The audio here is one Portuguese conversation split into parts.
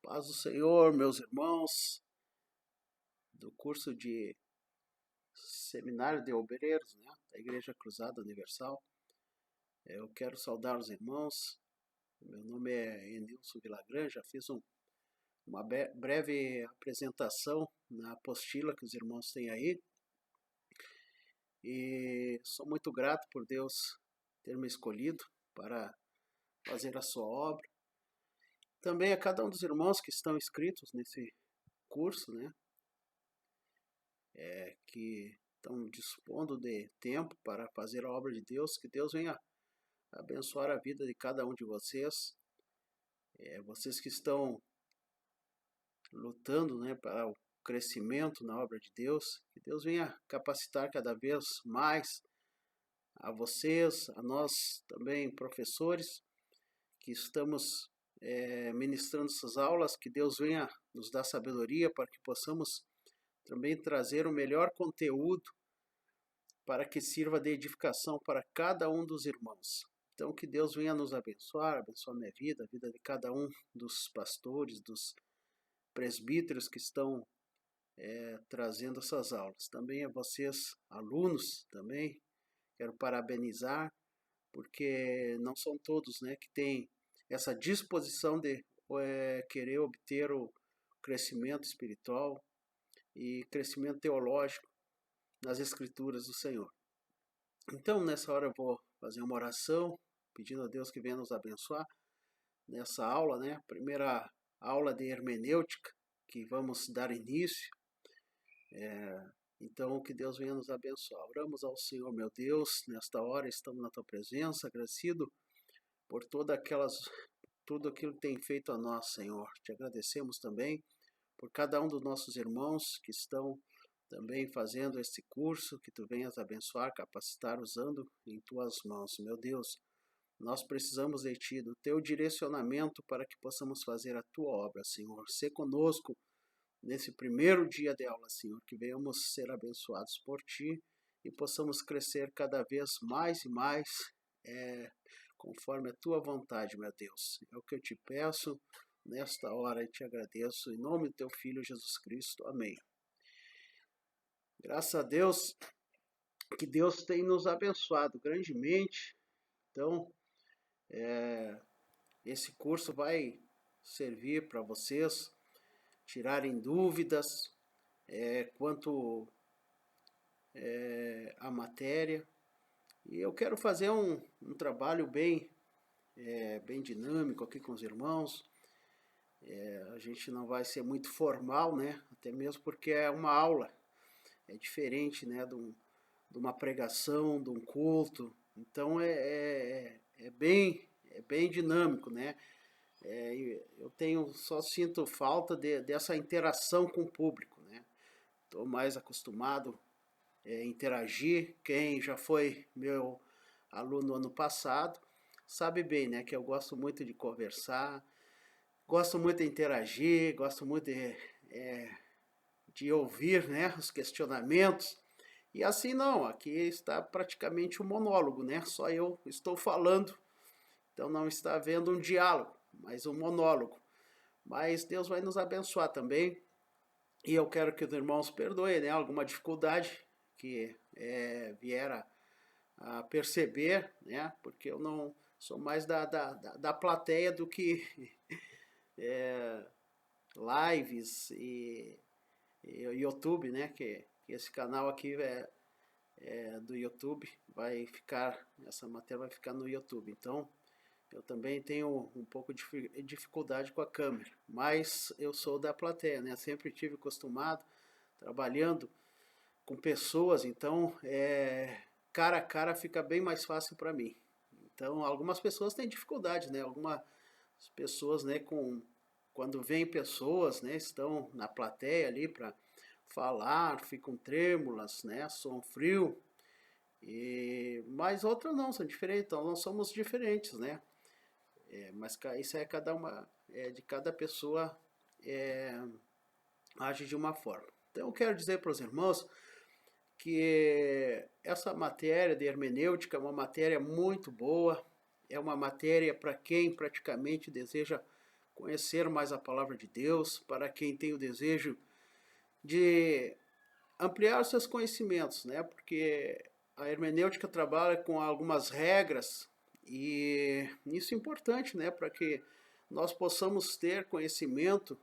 Paz do Senhor, meus irmãos, do curso de Seminário de Obreiros, né, da Igreja Cruzada Universal. Eu quero saudar os irmãos. Meu nome é Enilson Villagrán. Já fiz uma breve apresentação na apostila que os irmãos têm aí. E sou muito grato por Deus ter me escolhido para fazer a sua obra. Também a cada um dos irmãos que estão inscritos nesse curso, né, que estão dispondo de tempo para fazer a obra de Deus. Que Deus venha abençoar a vida de cada um de vocês. Vocês que estão lutando, né, para o crescimento na obra de Deus. Que Deus venha capacitar cada vez mais a vocês, a nós também, professores, que estamos ministrando essas aulas. Que Deus venha nos dar sabedoria para que possamos também trazer o melhor conteúdo para que sirva de edificação para cada um dos irmãos. Então, que Deus venha nos abençoar minha vida, a vida de cada um dos pastores, dos presbíteros que estão trazendo essas aulas. Também a vocês, alunos, também quero parabenizar, porque não são todos, né, que têm essa disposição de querer obter o crescimento espiritual e crescimento teológico nas Escrituras do Senhor. Então, nessa hora eu vou fazer uma oração, pedindo a Deus que venha nos abençoar nessa aula, né? Primeira aula de hermenêutica que vamos dar início. Então, que Deus venha nos abençoar. Oramos ao Senhor, meu Deus, nesta hora estamos na Tua presença, agradecido por tudo aquilo que tem feito a nós, Senhor. Te agradecemos também por cada um dos nossos irmãos que estão também fazendo este curso. Que Tu venhas abençoar, capacitar, usando em Tuas mãos. Meu Deus, nós precisamos de Ti, do Teu direcionamento para que possamos fazer a Tua obra, Senhor. Sê conosco nesse primeiro dia de aula, Senhor, que venhamos ser abençoados por Ti e possamos crescer cada vez mais e mais, conforme a Tua vontade, meu Deus. É o que eu Te peço nesta hora e Te agradeço, em nome do Teu Filho Jesus Cristo. Amém. Graças a Deus, que Deus tem nos abençoado grandemente. Então, esse curso vai servir para vocês tirarem dúvidas quanto à matéria. E eu quero fazer um trabalho bem dinâmico aqui com os irmãos. A gente não vai ser muito formal, né? Até mesmo porque é uma aula. É diferente, né, de uma pregação, de um culto. Então é bem dinâmico, né? Eu só sinto falta dessa interação com o público, né? Estou mais acostumado a interagir. Quem já foi meu aluno ano passado sabe bem, né, que eu gosto muito de conversar, gosto muito de interagir, gosto muito de ouvir, né, os questionamentos. E assim não, aqui está praticamente um monólogo, né? Só eu estou falando, então não está havendo um diálogo, mas um monólogo. Mas Deus vai nos abençoar também. E eu quero que os irmãos perdoem, né, alguma dificuldade que vier a perceber, né? Porque eu não sou mais da plateia do que lives e YouTube, né? Que esse canal aqui do YouTube essa matéria vai ficar no YouTube. Então, eu também tenho um pouco de dificuldade com a câmera, mas eu sou da plateia, né? Sempre tive acostumado trabalhando com pessoas, então cara a cara fica bem mais fácil para mim. Então, algumas pessoas têm dificuldade, né? Algumas pessoas, né, quando vêm pessoas, né, estão na plateia ali para falar, ficam trêmulas, né, som frio. Mas outras não, são diferentes, então nós somos diferentes, né? Mas isso de cada pessoa age de uma forma. Então eu quero dizer para os irmãos que essa matéria de hermenêutica é uma matéria muito boa, é uma matéria para quem praticamente deseja conhecer mais a palavra de Deus, para quem tem o desejo de ampliar os seus conhecimentos, né? Porque a hermenêutica trabalha com algumas regras e isso é importante, né? Para que nós possamos ter conhecimento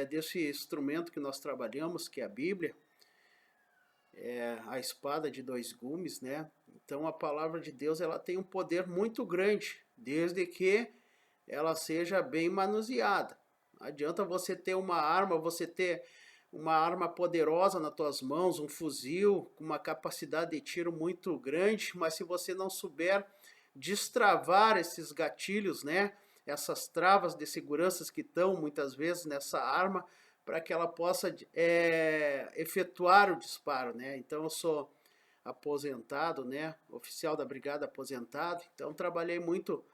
desse instrumento que nós trabalhamos, que é a Bíblia, a espada de dois gumes, né? Então a palavra de Deus ela tem um poder muito grande, desde que ela seja bem manuseada. Não adianta você ter uma arma, você ter uma arma poderosa nas tuas mãos, um fuzil com uma capacidade de tiro muito grande, mas se você não souber destravar esses gatilhos, né? Essas travas de segurança que estão muitas vezes nessa arma, para que ela possa efetuar o disparo, né? Então eu sou aposentado, né? Oficial da brigada aposentado, então trabalhei muito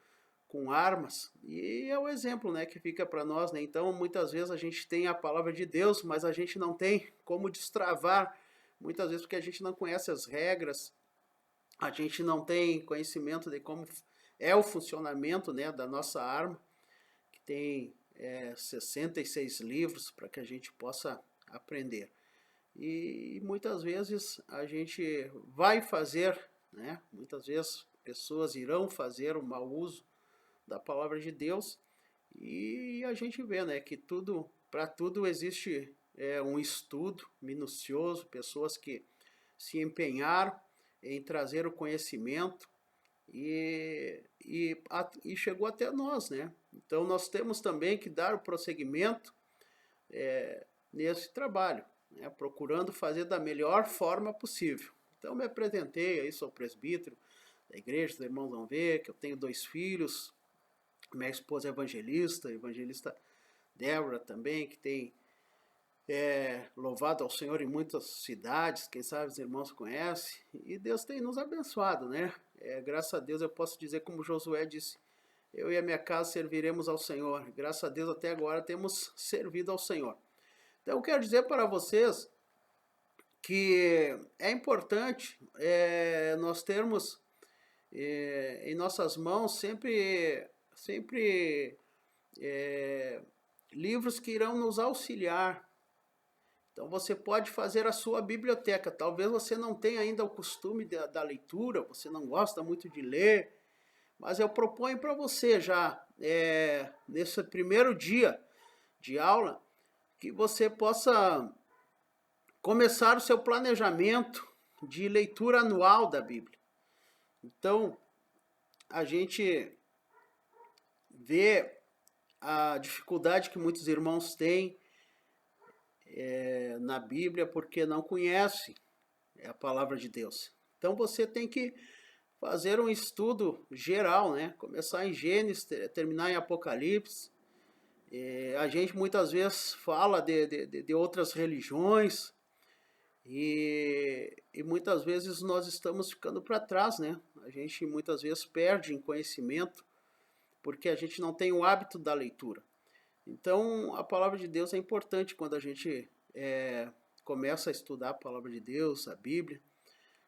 com armas e é o exemplo, né, que fica para nós, né? Então muitas vezes a gente tem a palavra de Deus, mas a gente não tem como destravar, muitas vezes porque a gente não conhece as regras, a gente não tem conhecimento de como é o funcionamento, né, da nossa arma, que tem 66 livros para que a gente possa aprender. E muitas vezes a gente vai fazer, né? Muitas vezes pessoas irão fazer um mau uso da palavra de Deus e a gente vê, né, que para tudo existe um estudo minucioso, pessoas que se empenharam em trazer o conhecimento e chegou até nós, né? Então nós temos também que dar o prosseguimento nesse trabalho, né? Procurando fazer da melhor forma possível. Então me apresentei, aí sou presbítero da igreja, os irmãos vão ver que eu tenho 2 filhos, minha esposa é evangelista Débora também, que tem louvado ao Senhor em muitas cidades, quem sabe os irmãos conhecem, e Deus tem nos abençoado, né? Graças a Deus eu posso dizer como Josué disse, eu e a minha casa serviremos ao Senhor. Graças a Deus até agora temos servido ao Senhor. Então eu quero dizer para vocês que é importante nós termos em nossas mãos sempre livros que irão nos auxiliar. Então você pode fazer a sua biblioteca. Talvez você não tenha ainda o costume da leitura, você não gosta muito de ler, mas eu proponho para você já, nesse primeiro dia de aula, que você possa começar o seu planejamento de leitura anual da Bíblia. Então, a gente vê a dificuldade que muitos irmãos têm na Bíblia porque não conhecem a palavra de Deus. Então você tem que fazer um estudo geral, né? Começar em Gênesis, terminar em Apocalipse. A gente muitas vezes fala de outras religiões e muitas vezes nós estamos ficando para trás, né? A gente muitas vezes perde em conhecimento porque a gente não tem o hábito da leitura. Então, a palavra de Deus é importante quando a gente começa a estudar a palavra de Deus, a Bíblia.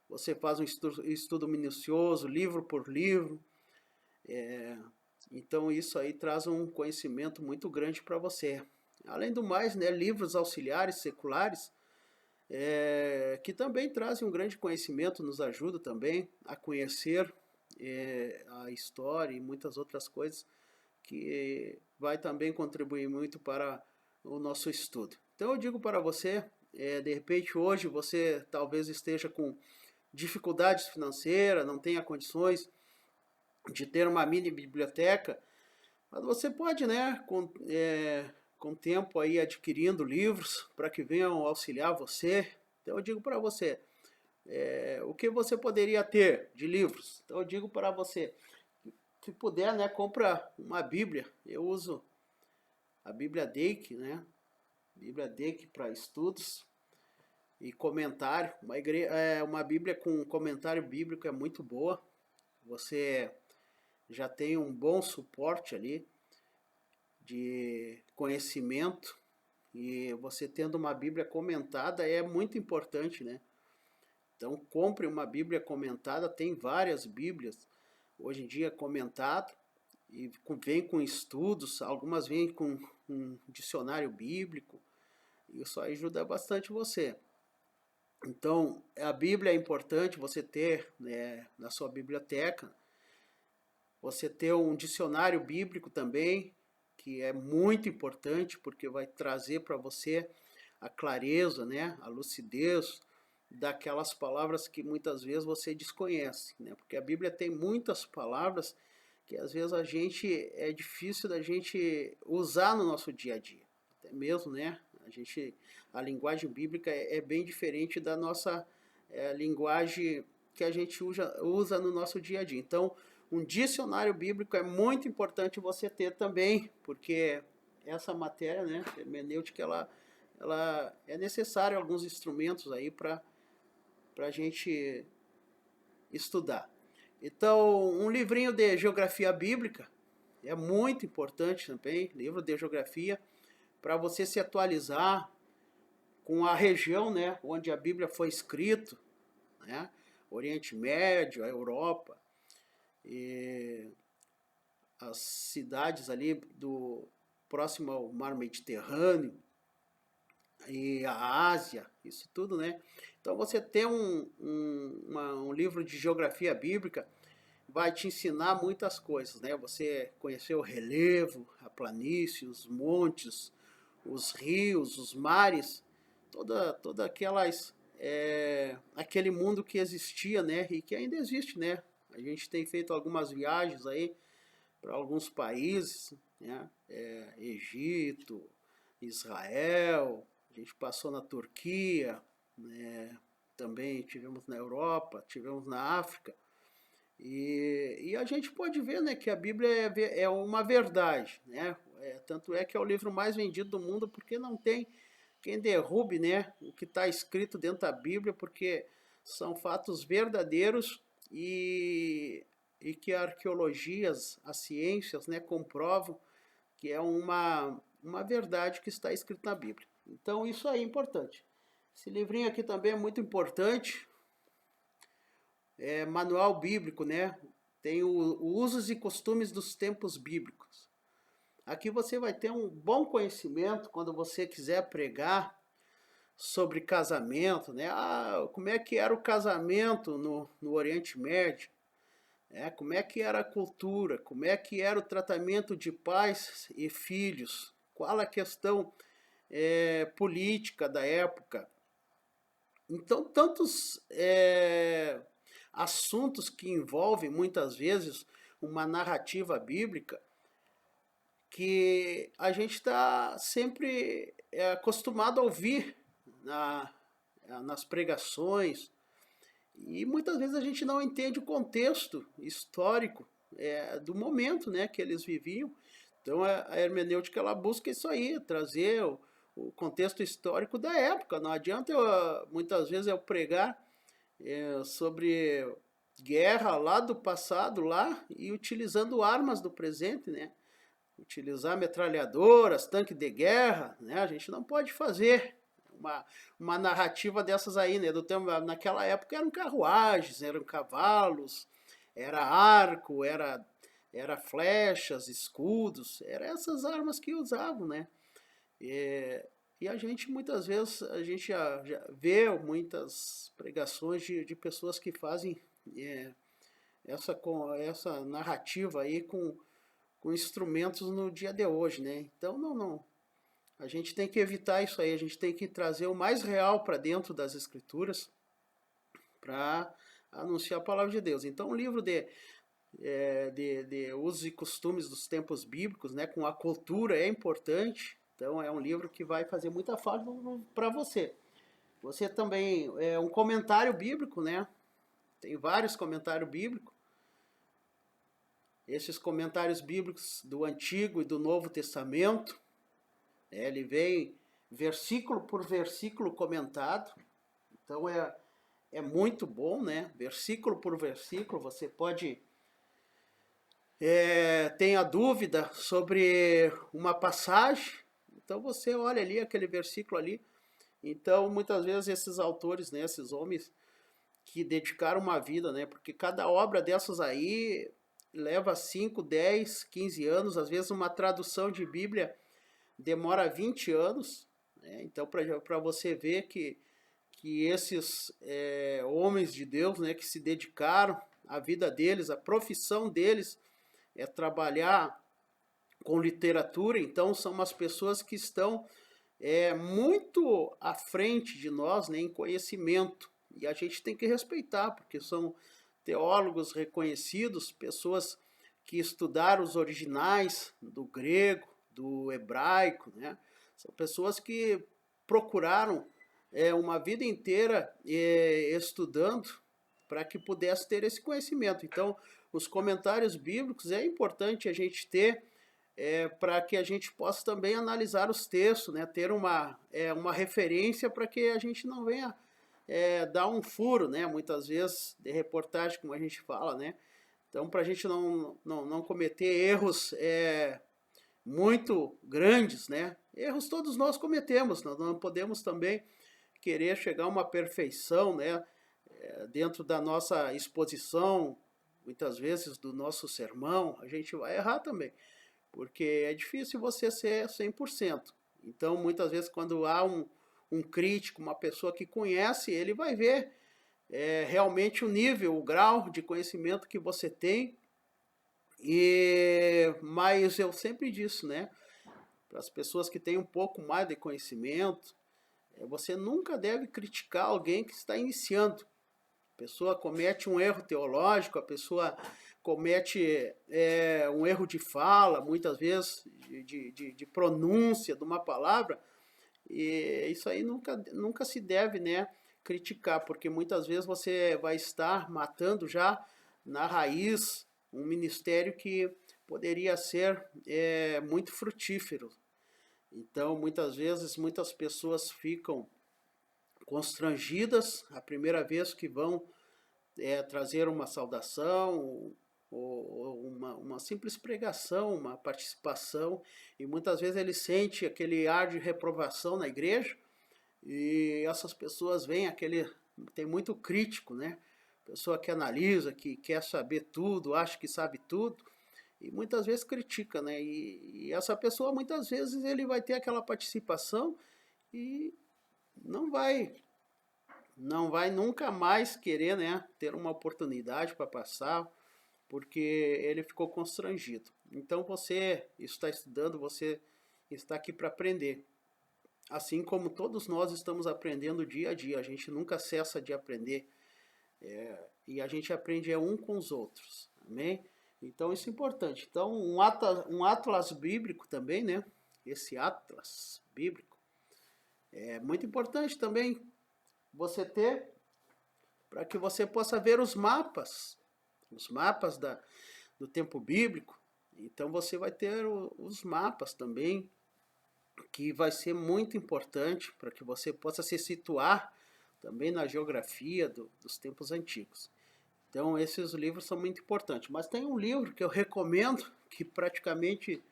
Você faz um estudo minucioso, livro por livro. Então, isso aí traz um conhecimento muito grande para você. Além do mais, né, livros auxiliares, seculares, que também trazem um grande conhecimento, nos ajudam também a conhecer a história e muitas outras coisas que vai também contribuir muito para o nosso estudo. Então eu digo para você, de repente hoje você talvez esteja com dificuldades financeiras, não tenha condições de ter uma mini biblioteca, mas você pode, né, com tempo aí adquirindo livros para que venham auxiliar você. Então eu digo para você, o que você poderia ter de livros? Então eu digo para você, se puder, né, compra uma Bíblia. Eu uso a Bíblia Dake, né? Bíblia Dake para estudos e comentário. Uma Bíblia com comentário bíblico é muito boa. Você já tem um bom suporte ali de conhecimento e você tendo uma Bíblia comentada é muito importante, né? Então compre uma Bíblia comentada, tem várias Bíblias hoje em dia comentado e vem com estudos, algumas vêm com um dicionário bíblico, isso ajuda bastante você. Então, a Bíblia é importante você ter, né, na sua biblioteca, você ter um dicionário bíblico também, que é muito importante, porque vai trazer para você a clareza, né, a lucidez daquelas palavras que muitas vezes você desconhece, né? Porque a Bíblia tem muitas palavras que às vezes é difícil da gente usar no nosso dia a dia. Até mesmo, né? A linguagem bíblica é bem diferente da nossa linguagem que a gente usa no nosso dia a dia. Então, um dicionário bíblico é muito importante você ter também, porque essa matéria, né, hermenêutica, ela é necessária alguns instrumentos aí para a gente estudar. Então, um livrinho de geografia bíblica é muito importante também, livro de geografia, para você se atualizar com a região, né, onde a Bíblia foi escrita, né, Oriente Médio, a Europa, e as cidades ali do próximo ao mar Mediterrâneo e a Ásia, isso tudo, né? Então você ter um livro de geografia bíblica vai te ensinar muitas coisas, né? Você conhecer o relevo, a planície, os montes, os rios, os mares, toda aquele mundo que existia, né? E que ainda existe, né? A gente tem feito algumas viagens aí para alguns países, né? Egito, Israel, a gente passou na Turquia, né? Também tivemos na Europa, tivemos na África. E a gente pode ver, né, que a Bíblia é uma verdade, né? Tanto é que é o livro mais vendido do mundo, porque não tem quem derrube, né, o que está escrito dentro da Bíblia, porque são fatos verdadeiros e que a arqueologia, as ciências, né, comprovam que é uma verdade que está escrita na Bíblia. Então isso aí é importante. Esse livrinho aqui também é muito importante, manual bíblico, né? Tem o usos e costumes dos tempos bíblicos. Aqui você vai ter um bom conhecimento quando você quiser pregar sobre casamento, né? Como é que era o casamento no Oriente Médio? Como é que era a cultura? Como é que era o tratamento de pais e filhos? Qual a questão política da época? Então, tantos assuntos que envolvem muitas vezes uma narrativa bíblica que a gente está sempre acostumado a ouvir nas pregações e muitas vezes a gente não entende o contexto histórico do momento, né, que eles viviam. Então a hermenêutica ela busca isso aí, trazer o contexto histórico da época. Não adianta muitas vezes eu pregar sobre guerra lá do passado lá e utilizando armas do presente, né? Utilizar metralhadoras, tanque de guerra, né? A gente não pode fazer uma narrativa dessas aí, né? Do tempo, naquela época eram carruagens, eram cavalos, era arco, era flechas, escudos, eram essas armas que usavam, né? E a gente muitas vezes a gente já vê muitas pregações de pessoas que fazem essa narrativa aí com instrumentos no dia de hoje, né? Então não. A gente tem que evitar isso aí, a gente tem que trazer o mais real para dentro das escrituras para anunciar a palavra de Deus. Então, um livro de usos e costumes dos tempos bíblicos, né, com a cultura é importante. Então, é um livro que vai fazer muita falta para você. Você também um comentário bíblico, né? Tem vários comentários bíblicos. Esses comentários bíblicos do Antigo e do Novo Testamento, ele vem versículo por versículo comentado. Então é muito bom, né? Versículo por versículo, você pode tem a dúvida sobre uma passagem, então você olha ali aquele versículo ali. Então muitas vezes esses autores, né, esses homens que dedicaram uma vida, né, porque cada obra dessas aí leva 5, 10, 15 anos, às vezes uma tradução de Bíblia demora 20 anos, né? Então, para você ver que esses homens de Deus, né, que se dedicaram, a vida deles, a profissão deles é trabalhar com literatura, então são umas pessoas que estão muito à frente de nós, né, em conhecimento, e a gente tem que respeitar, porque são teólogos reconhecidos, pessoas que estudaram os originais do grego, do hebraico, né? São pessoas que procuraram uma vida inteira estudando para que pudesse ter esse conhecimento. Então, os comentários bíblicos é importante a gente ter para que a gente possa também analisar os textos, né? Ter uma referência para que a gente não venha dar um furo, né? Muitas vezes de reportagem, como a gente fala, né? Então, para a gente não cometer erros muito grandes, né? Erros todos nós cometemos, nós não podemos também querer chegar a uma perfeição, né? Dentro da nossa exposição, muitas vezes do nosso sermão, a gente vai errar também, porque é difícil você ser 100%. Então, muitas vezes, quando há um crítico, uma pessoa que conhece, ele vai ver realmente o nível, o grau de conhecimento que você tem. Mas eu sempre disse, né, para as pessoas que têm um pouco mais de conhecimento, você nunca deve criticar alguém que está iniciando. A pessoa comete um erro teológico, a pessoa comete um erro de fala, muitas vezes de pronúncia de uma palavra, e isso aí nunca se deve, né, criticar, porque muitas vezes você vai estar matando já na raiz um ministério que poderia ser muito frutífero. Então, muitas vezes, muitas pessoas ficam constrangidas a primeira vez que vão trazer uma saudação ou uma simples pregação, uma participação, e muitas vezes ele sente aquele ar de reprovação na igreja, e essas pessoas vêm tem muito crítico, né? Pessoa que analisa, que quer saber tudo, acha que sabe tudo, e muitas vezes critica, né? E essa pessoa, muitas vezes, ele vai ter aquela participação e não vai não vai nunca mais querer, né, ter uma oportunidade para passar, porque ele ficou constrangido. Então você está estudando, você está aqui para aprender. Assim como todos nós estamos aprendendo dia a dia, a gente nunca cessa de aprender. E a gente aprende um com os outros. Amém? Então isso é importante. Então um atlas bíblico também, né? Esse atlas bíblico é muito importante também você ter, para que você possa ver os mapas do tempo bíblico. Então você vai ter os mapas também, que vai ser muito importante para que você possa se situar também na geografia dos tempos antigos. Então esses livros são muito importantes. Mas tem um livro que eu recomendo, que praticamente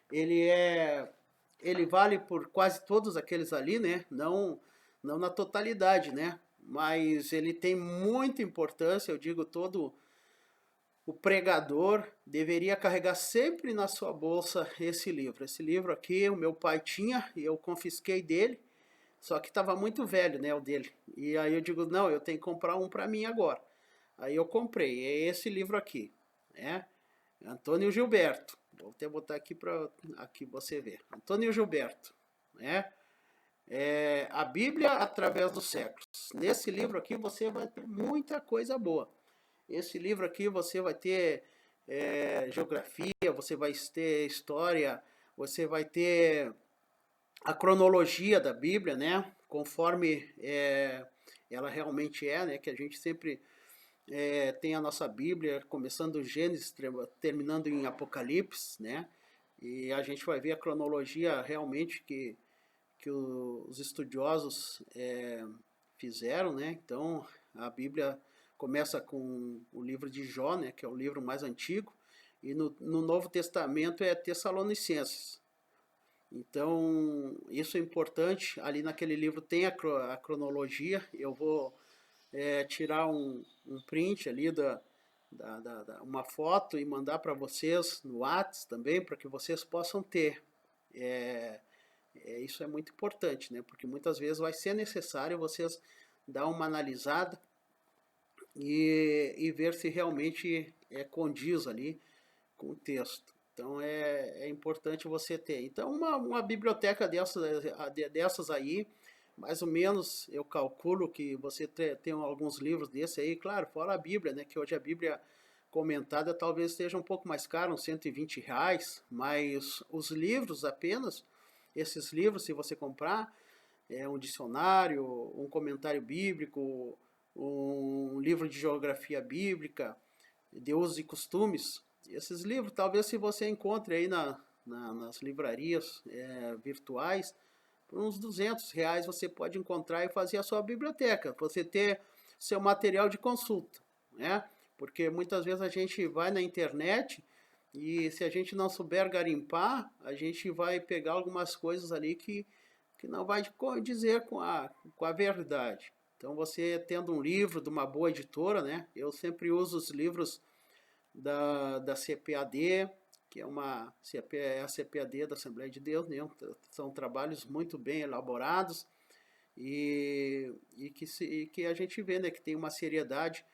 ele vale por quase todos aqueles ali, né? Não na totalidade, né? Mas ele tem muita importância, eu digo, todo o pregador deveria carregar sempre na sua bolsa esse livro. Esse livro aqui o meu pai tinha e eu confisquei dele, só que estava muito velho, né, o dele. E aí eu digo, não, eu tenho que comprar um para mim agora. Aí eu comprei, é esse livro aqui, né? Antônio Gilberto. Vou até botar aqui para aqui você ver. Antônio Gilberto, né? A Bíblia através dos séculos. Nesse livro aqui você vai ter muita coisa boa. Esse livro aqui você vai ter geografia, você vai ter história, você vai ter a cronologia da Bíblia, né? Conforme ela realmente é, né? Que a gente sempre tem a nossa Bíblia, começando em Gênesis, terminando em Apocalipse, né? E a gente vai ver a cronologia realmente que os estudiosos fizeram, né? Então, a Bíblia começa com o livro de Jó, né? Que é o livro mais antigo, e no Novo Testamento é Tessalonicenses. Então, isso é importante. Ali naquele livro tem a cronologia. Eu vou tirar um print ali uma foto e mandar para vocês no WhatsApp também, para que vocês possam ter. Isso é muito importante, né? Porque muitas vezes vai ser necessário vocês dar uma analisada e ver se realmente condiz ali com o texto. Então é importante você ter. Então uma biblioteca dessas aí, mais ou menos eu calculo que você tem alguns livros desse aí, claro, fora a Bíblia, né? Que hoje a Bíblia comentada talvez esteja um pouco mais caro, uns R$ 120, mas os livros apenas, esses livros, se você comprar, um dicionário, um comentário bíblico, um livro de geografia bíblica, de usos e costumes, esses livros, talvez se você encontre aí nas livrarias virtuais, por uns R$ 200 você pode encontrar e fazer a sua biblioteca, você ter seu material de consulta, né? Porque muitas vezes a gente vai na internet e se a gente não souber garimpar, a gente vai pegar algumas coisas ali que não vai dizer com a verdade. Então você tendo um livro de uma boa editora, né? Eu sempre uso os livros da CPAD, que é a CPAD da Assembleia de Deus, né? São trabalhos muito bem elaborados e que a gente vê, né, que tem uma seriedade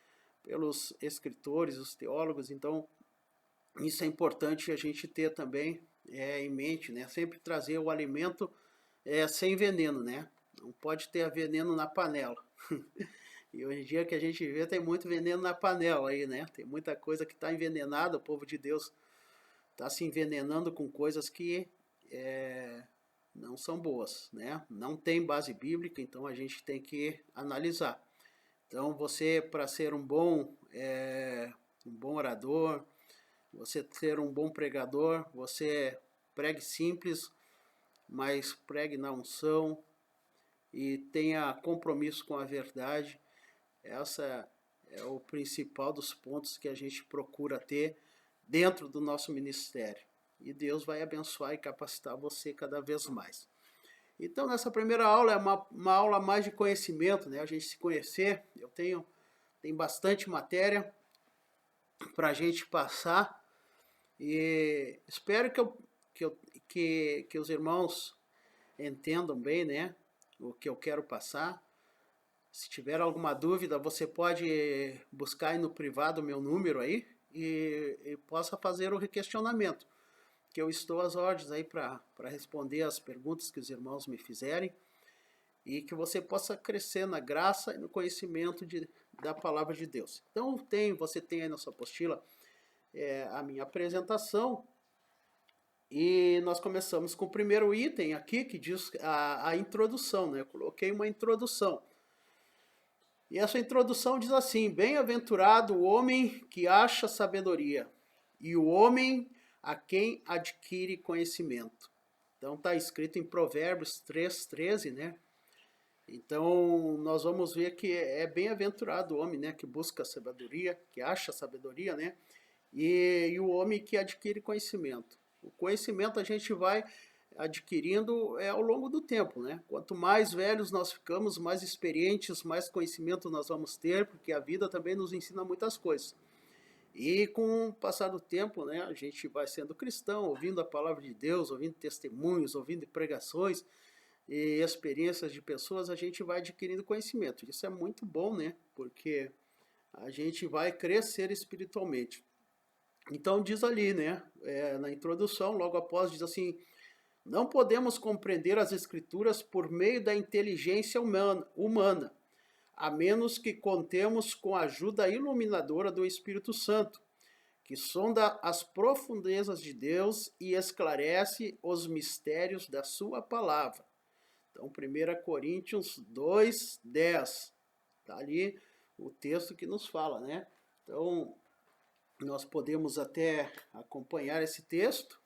pelos escritores, os teólogos. Então isso é importante a gente ter também em mente, né? Sempre trazer o alimento sem veneno, né? Não pode ter veneno na panela. E hoje em dia que a gente vê, tem muito veneno na panela aí, né? Tem muita coisa que está envenenada, o povo de Deus está se envenenando com coisas que não são boas, né? Não tem base bíblica, então a gente tem que analisar. Então você, para ser um bom orador, você ser um bom pregador, você pregue simples, mas pregue na unção e tenha compromisso com a verdade. Essa é o principal dos pontos que a gente procura ter dentro do nosso ministério. E Deus vai abençoar e capacitar você cada vez mais. Então, nessa primeira aula é uma aula mais de conhecimento, né? A gente se conhecer. Tem bastante matéria para a gente passar. E espero que os irmãos entendam bem, né? O que eu quero passar. Se tiver alguma dúvida, você pode buscar aí no privado o meu número aí e possa fazer o requestionamento, que eu estou às ordens aí para responder as perguntas que os irmãos me fizerem e que você possa crescer na graça e no conhecimento da palavra de Deus. Então você tem aí na sua apostila a minha apresentação e nós começamos com o primeiro item aqui que diz a introdução, né? Eu coloquei uma introdução. E essa introdução diz assim: bem-aventurado o homem que acha sabedoria e o homem a quem adquire conhecimento. Então está escrito em Provérbios 3:13, né? Então nós vamos ver que é bem-aventurado o homem, né, que busca sabedoria, que acha sabedoria, né? E o homem que adquire conhecimento. O conhecimento a gente vai adquirindo ao longo do tempo, né? Quanto mais velhos nós ficamos, mais experientes, mais conhecimento nós vamos ter, porque a vida também nos ensina muitas coisas. E com o passar do tempo, né, a gente vai sendo cristão, ouvindo a palavra de Deus, ouvindo testemunhos, ouvindo pregações e experiências de pessoas, a gente vai adquirindo conhecimento. Isso é muito bom, né? Porque a gente vai crescer espiritualmente. Então diz ali, né, na introdução, logo após, diz assim: não podemos compreender as Escrituras por meio da inteligência humana, a menos que contemos com a ajuda iluminadora do Espírito Santo, que sonda as profundezas de Deus e esclarece os mistérios da sua palavra. Então, 1 Coríntios 2:10, está ali o texto que nos fala, né? Então, nós podemos até acompanhar esse texto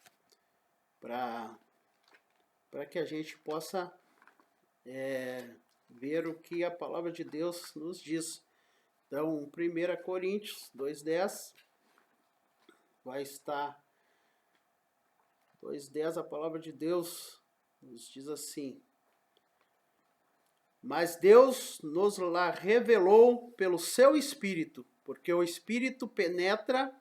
para que a gente possa ver o que a palavra de Deus nos diz. Então, 1 Coríntios 2:10 vai estar 2:10, a palavra de Deus nos diz assim: mas Deus nos lá revelou pelo seu Espírito, porque o Espírito penetra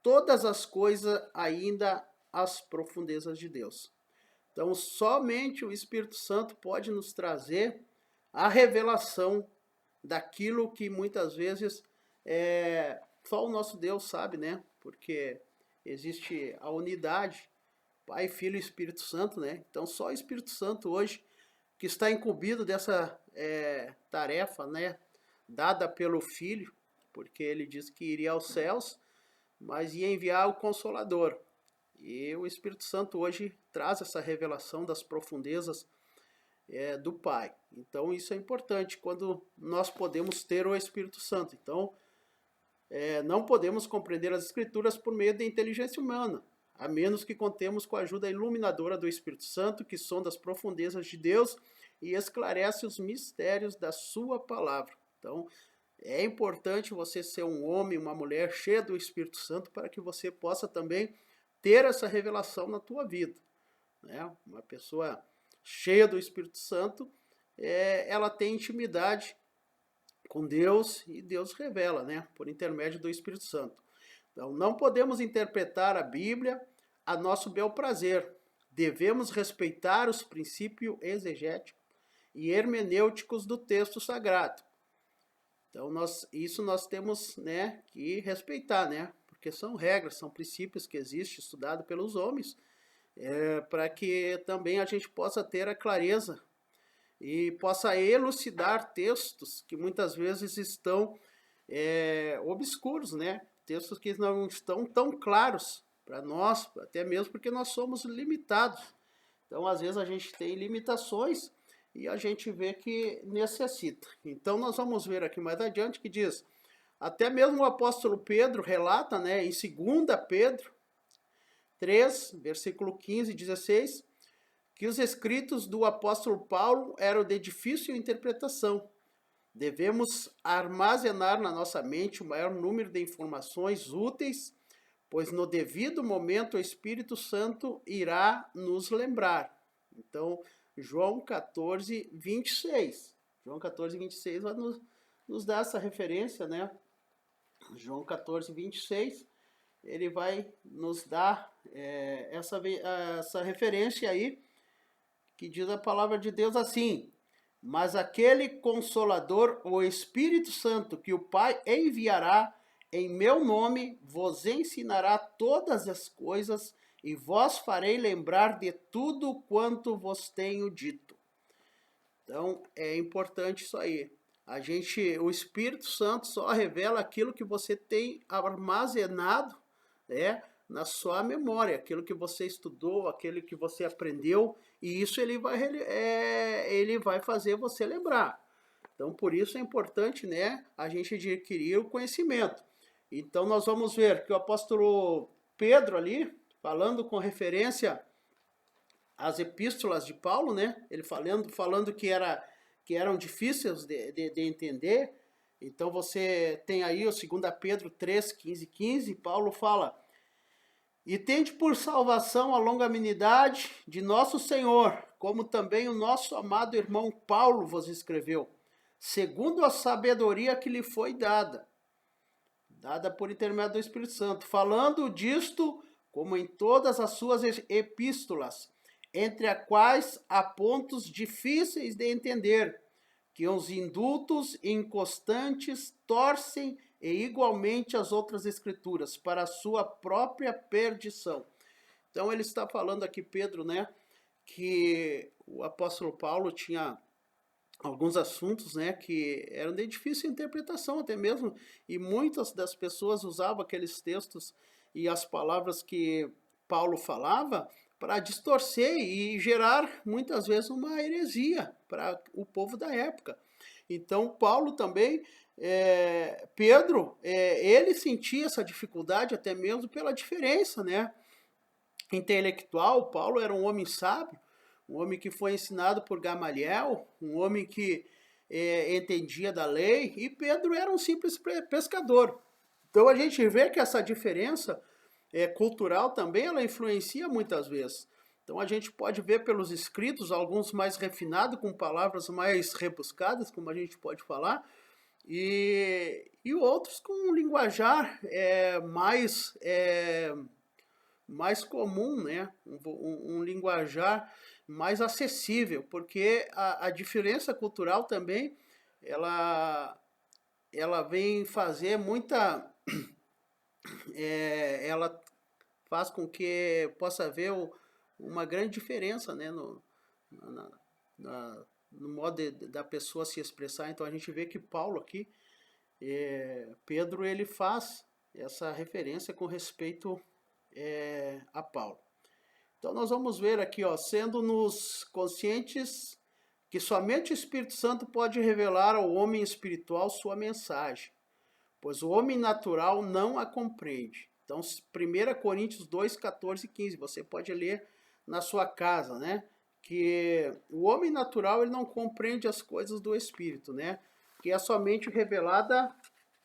todas as coisas, ainda as profundezas de Deus. Então, somente o Espírito Santo pode nos trazer a revelação daquilo que muitas vezes só o nosso Deus sabe, né? Porque existe a unidade, Pai, Filho e Espírito Santo, né? Então, só o Espírito Santo hoje que está incumbido dessa tarefa, né? Dada pelo Filho, porque ele disse que iria aos céus, mas ia enviar o Consolador. E o Espírito Santo hoje traz essa revelação das profundezas do Pai. Então isso é importante quando nós podemos ter o Espírito Santo. Então não podemos compreender as Escrituras por meio da inteligência humana, a menos que contemos com a ajuda iluminadora do Espírito Santo, que sonda as profundezas de Deus e esclarece os mistérios da sua palavra. Então é importante você ser um homem, uma mulher cheia do Espírito Santo para que você possa também ter essa revelação na tua vida, né? Uma pessoa cheia do Espírito Santo, ela tem intimidade com Deus e Deus revela, né? Por intermédio do Espírito Santo. Então, não podemos interpretar a Bíblia a nosso bel prazer. Devemos respeitar os princípios exegéticos e hermenêuticos do texto sagrado. Então, isso nós temos, né, que respeitar, né? Porque são regras, são princípios que existem, estudados pelos homens, para que também a gente possa ter a clareza e possa elucidar textos que muitas vezes estão obscuros, né? Textos que não estão tão claros para nós, até mesmo porque nós somos limitados. Então, às vezes, a gente tem limitações e a gente vê que necessita. Então, nós vamos ver aqui mais adiante que diz... Até mesmo o apóstolo Pedro relata, né, em 2 Pedro 3, versículo 15 e 16, que os escritos do apóstolo Paulo eram de difícil interpretação. Devemos armazenar na nossa mente o maior número de informações úteis, pois no devido momento o Espírito Santo irá nos lembrar. Então, João 14, 26. João 14, 26 vai nos dar essa referência, né? João 14, 26, ele vai nos dar essa referência aí, que diz a palavra de Deus assim: mas aquele Consolador, o Espírito Santo, que o Pai enviará em meu nome, vos ensinará todas as coisas e vos farei lembrar de tudo quanto vos tenho dito. Então, é importante isso aí. O Espírito Santo só revela aquilo que você tem armazenado, né, na sua memória, aquilo que você estudou, aquilo que você aprendeu, e isso ele vai fazer você lembrar. Então, por isso é importante, né, a gente adquirir o conhecimento. Então, nós vamos ver que o apóstolo Pedro ali, falando com referência às epístolas de Paulo, né, ele falando que eram difíceis de entender. Então você tem aí o 2 Pedro 3, 15, 15, Paulo fala: e tende por salvação a longanimidade de nosso Senhor, como também o nosso amado irmão Paulo vos escreveu, segundo a sabedoria que lhe foi dada por intermédio do Espírito Santo, falando disto como em todas as suas epístolas, entre as quais há pontos difíceis de entender, que os indultos inconstantes torcem e igualmente as outras escrituras para a sua própria perdição. Então ele está falando aqui, Pedro, né, que o apóstolo Paulo tinha alguns assuntos, né, que eram de difícil interpretação até mesmo, e muitas das pessoas usavam aqueles textos e as palavras que Paulo falava para distorcer e gerar muitas vezes uma heresia para o povo da época. Então Paulo também, Pedro, ele sentia essa dificuldade até mesmo pela diferença, né, intelectual. Paulo era um homem sábio, um homem que foi ensinado por Gamaliel, um homem que entendia da lei, e Pedro era um simples pescador. Então a gente vê que essa diferença cultural também ela influencia muitas vezes. Então a gente pode ver pelos escritos, alguns mais refinados, com palavras mais rebuscadas, como a gente pode falar, e outros com um linguajar mais comum, né? Um linguajar mais acessível, porque a diferença cultural também ela, ela vem fazer muita. Ela faz com que possa haver uma grande diferença, né, na, no modo da pessoa se expressar. Então a gente vê que Paulo aqui, Pedro, ele faz essa referência com respeito a Paulo. Então nós vamos ver aqui, ó, sendo-nos conscientes que somente o Espírito Santo pode revelar ao homem espiritual sua mensagem, pois o homem natural não a compreende. Então, 1 Coríntios 2, 14 e 15, você pode ler na sua casa, né? Que o homem natural ele não compreende as coisas do Espírito, né? Que é somente revelada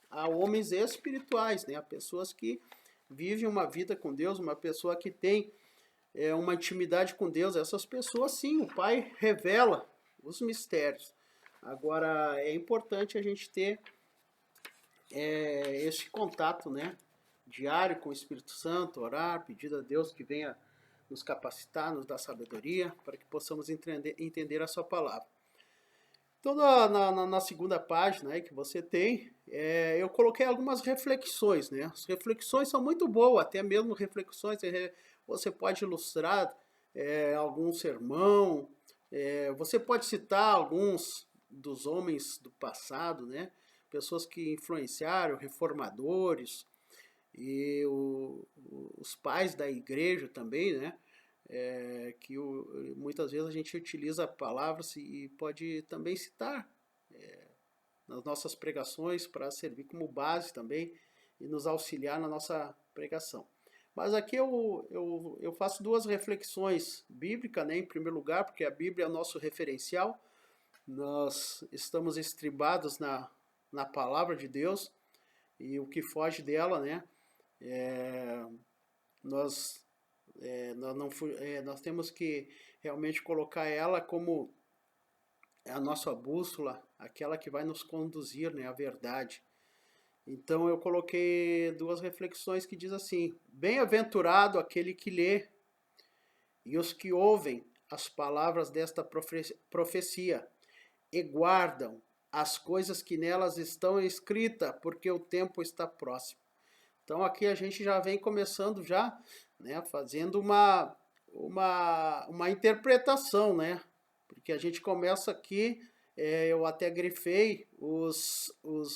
a homens espirituais, né? A pessoas que vivem uma vida com Deus, uma pessoa que tem uma intimidade com Deus. Essas pessoas, sim, o Pai revela os mistérios. Agora, é importante a gente ter esse contato, né, diário com o Espírito Santo, orar, pedir a Deus que venha nos capacitar, nos dar sabedoria, para que possamos entender a sua palavra. Então, na segunda página aí que você tem, eu coloquei algumas reflexões, né? As reflexões são muito boas, até mesmo reflexões, você pode ilustrar algum sermão, você pode citar alguns dos homens do passado, né? Pessoas que influenciaram, reformadores, e os pais da igreja também, né? Muitas vezes a gente utiliza palavras e pode também citar nas nossas pregações para servir como base também e nos auxiliar na nossa pregação. Mas aqui eu faço duas reflexões bíblicas, né? Em primeiro lugar, porque a Bíblia é o nosso referencial, nós estamos estribados na palavra de Deus, e o que foge dela, né? Nós temos que realmente colocar ela como a nossa bússola, aquela que vai nos conduzir, né, à verdade. Então eu coloquei duas reflexões que diz assim: bem-aventurado aquele que lê e os que ouvem as palavras desta profecia e guardam as coisas que nelas estão escritas, porque o tempo está próximo. Então aqui a gente já vem começando já, né, fazendo uma interpretação, né? Porque a gente começa aqui, eu até grifei os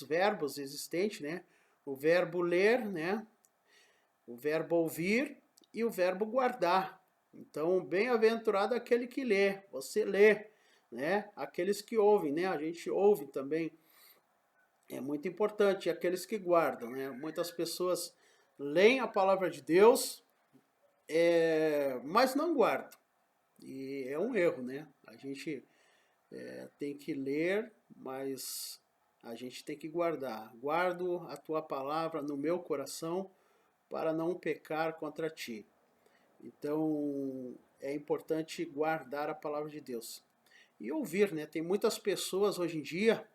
verbos existentes, né? O verbo ler, né? O verbo ouvir e o verbo guardar. Então, bem-aventurado aquele que lê, você lê, né? Aqueles que ouvem, né? A gente ouve também. É muito importante, aqueles que guardam, né? Muitas pessoas leem a palavra de Deus, mas não guardam. E é um erro, né? A gente tem que ler, mas a gente tem que guardar. Guardo a tua palavra no meu coração para não pecar contra ti. Então, é importante guardar a palavra de Deus. E ouvir, né? Tem muitas pessoas hoje em dia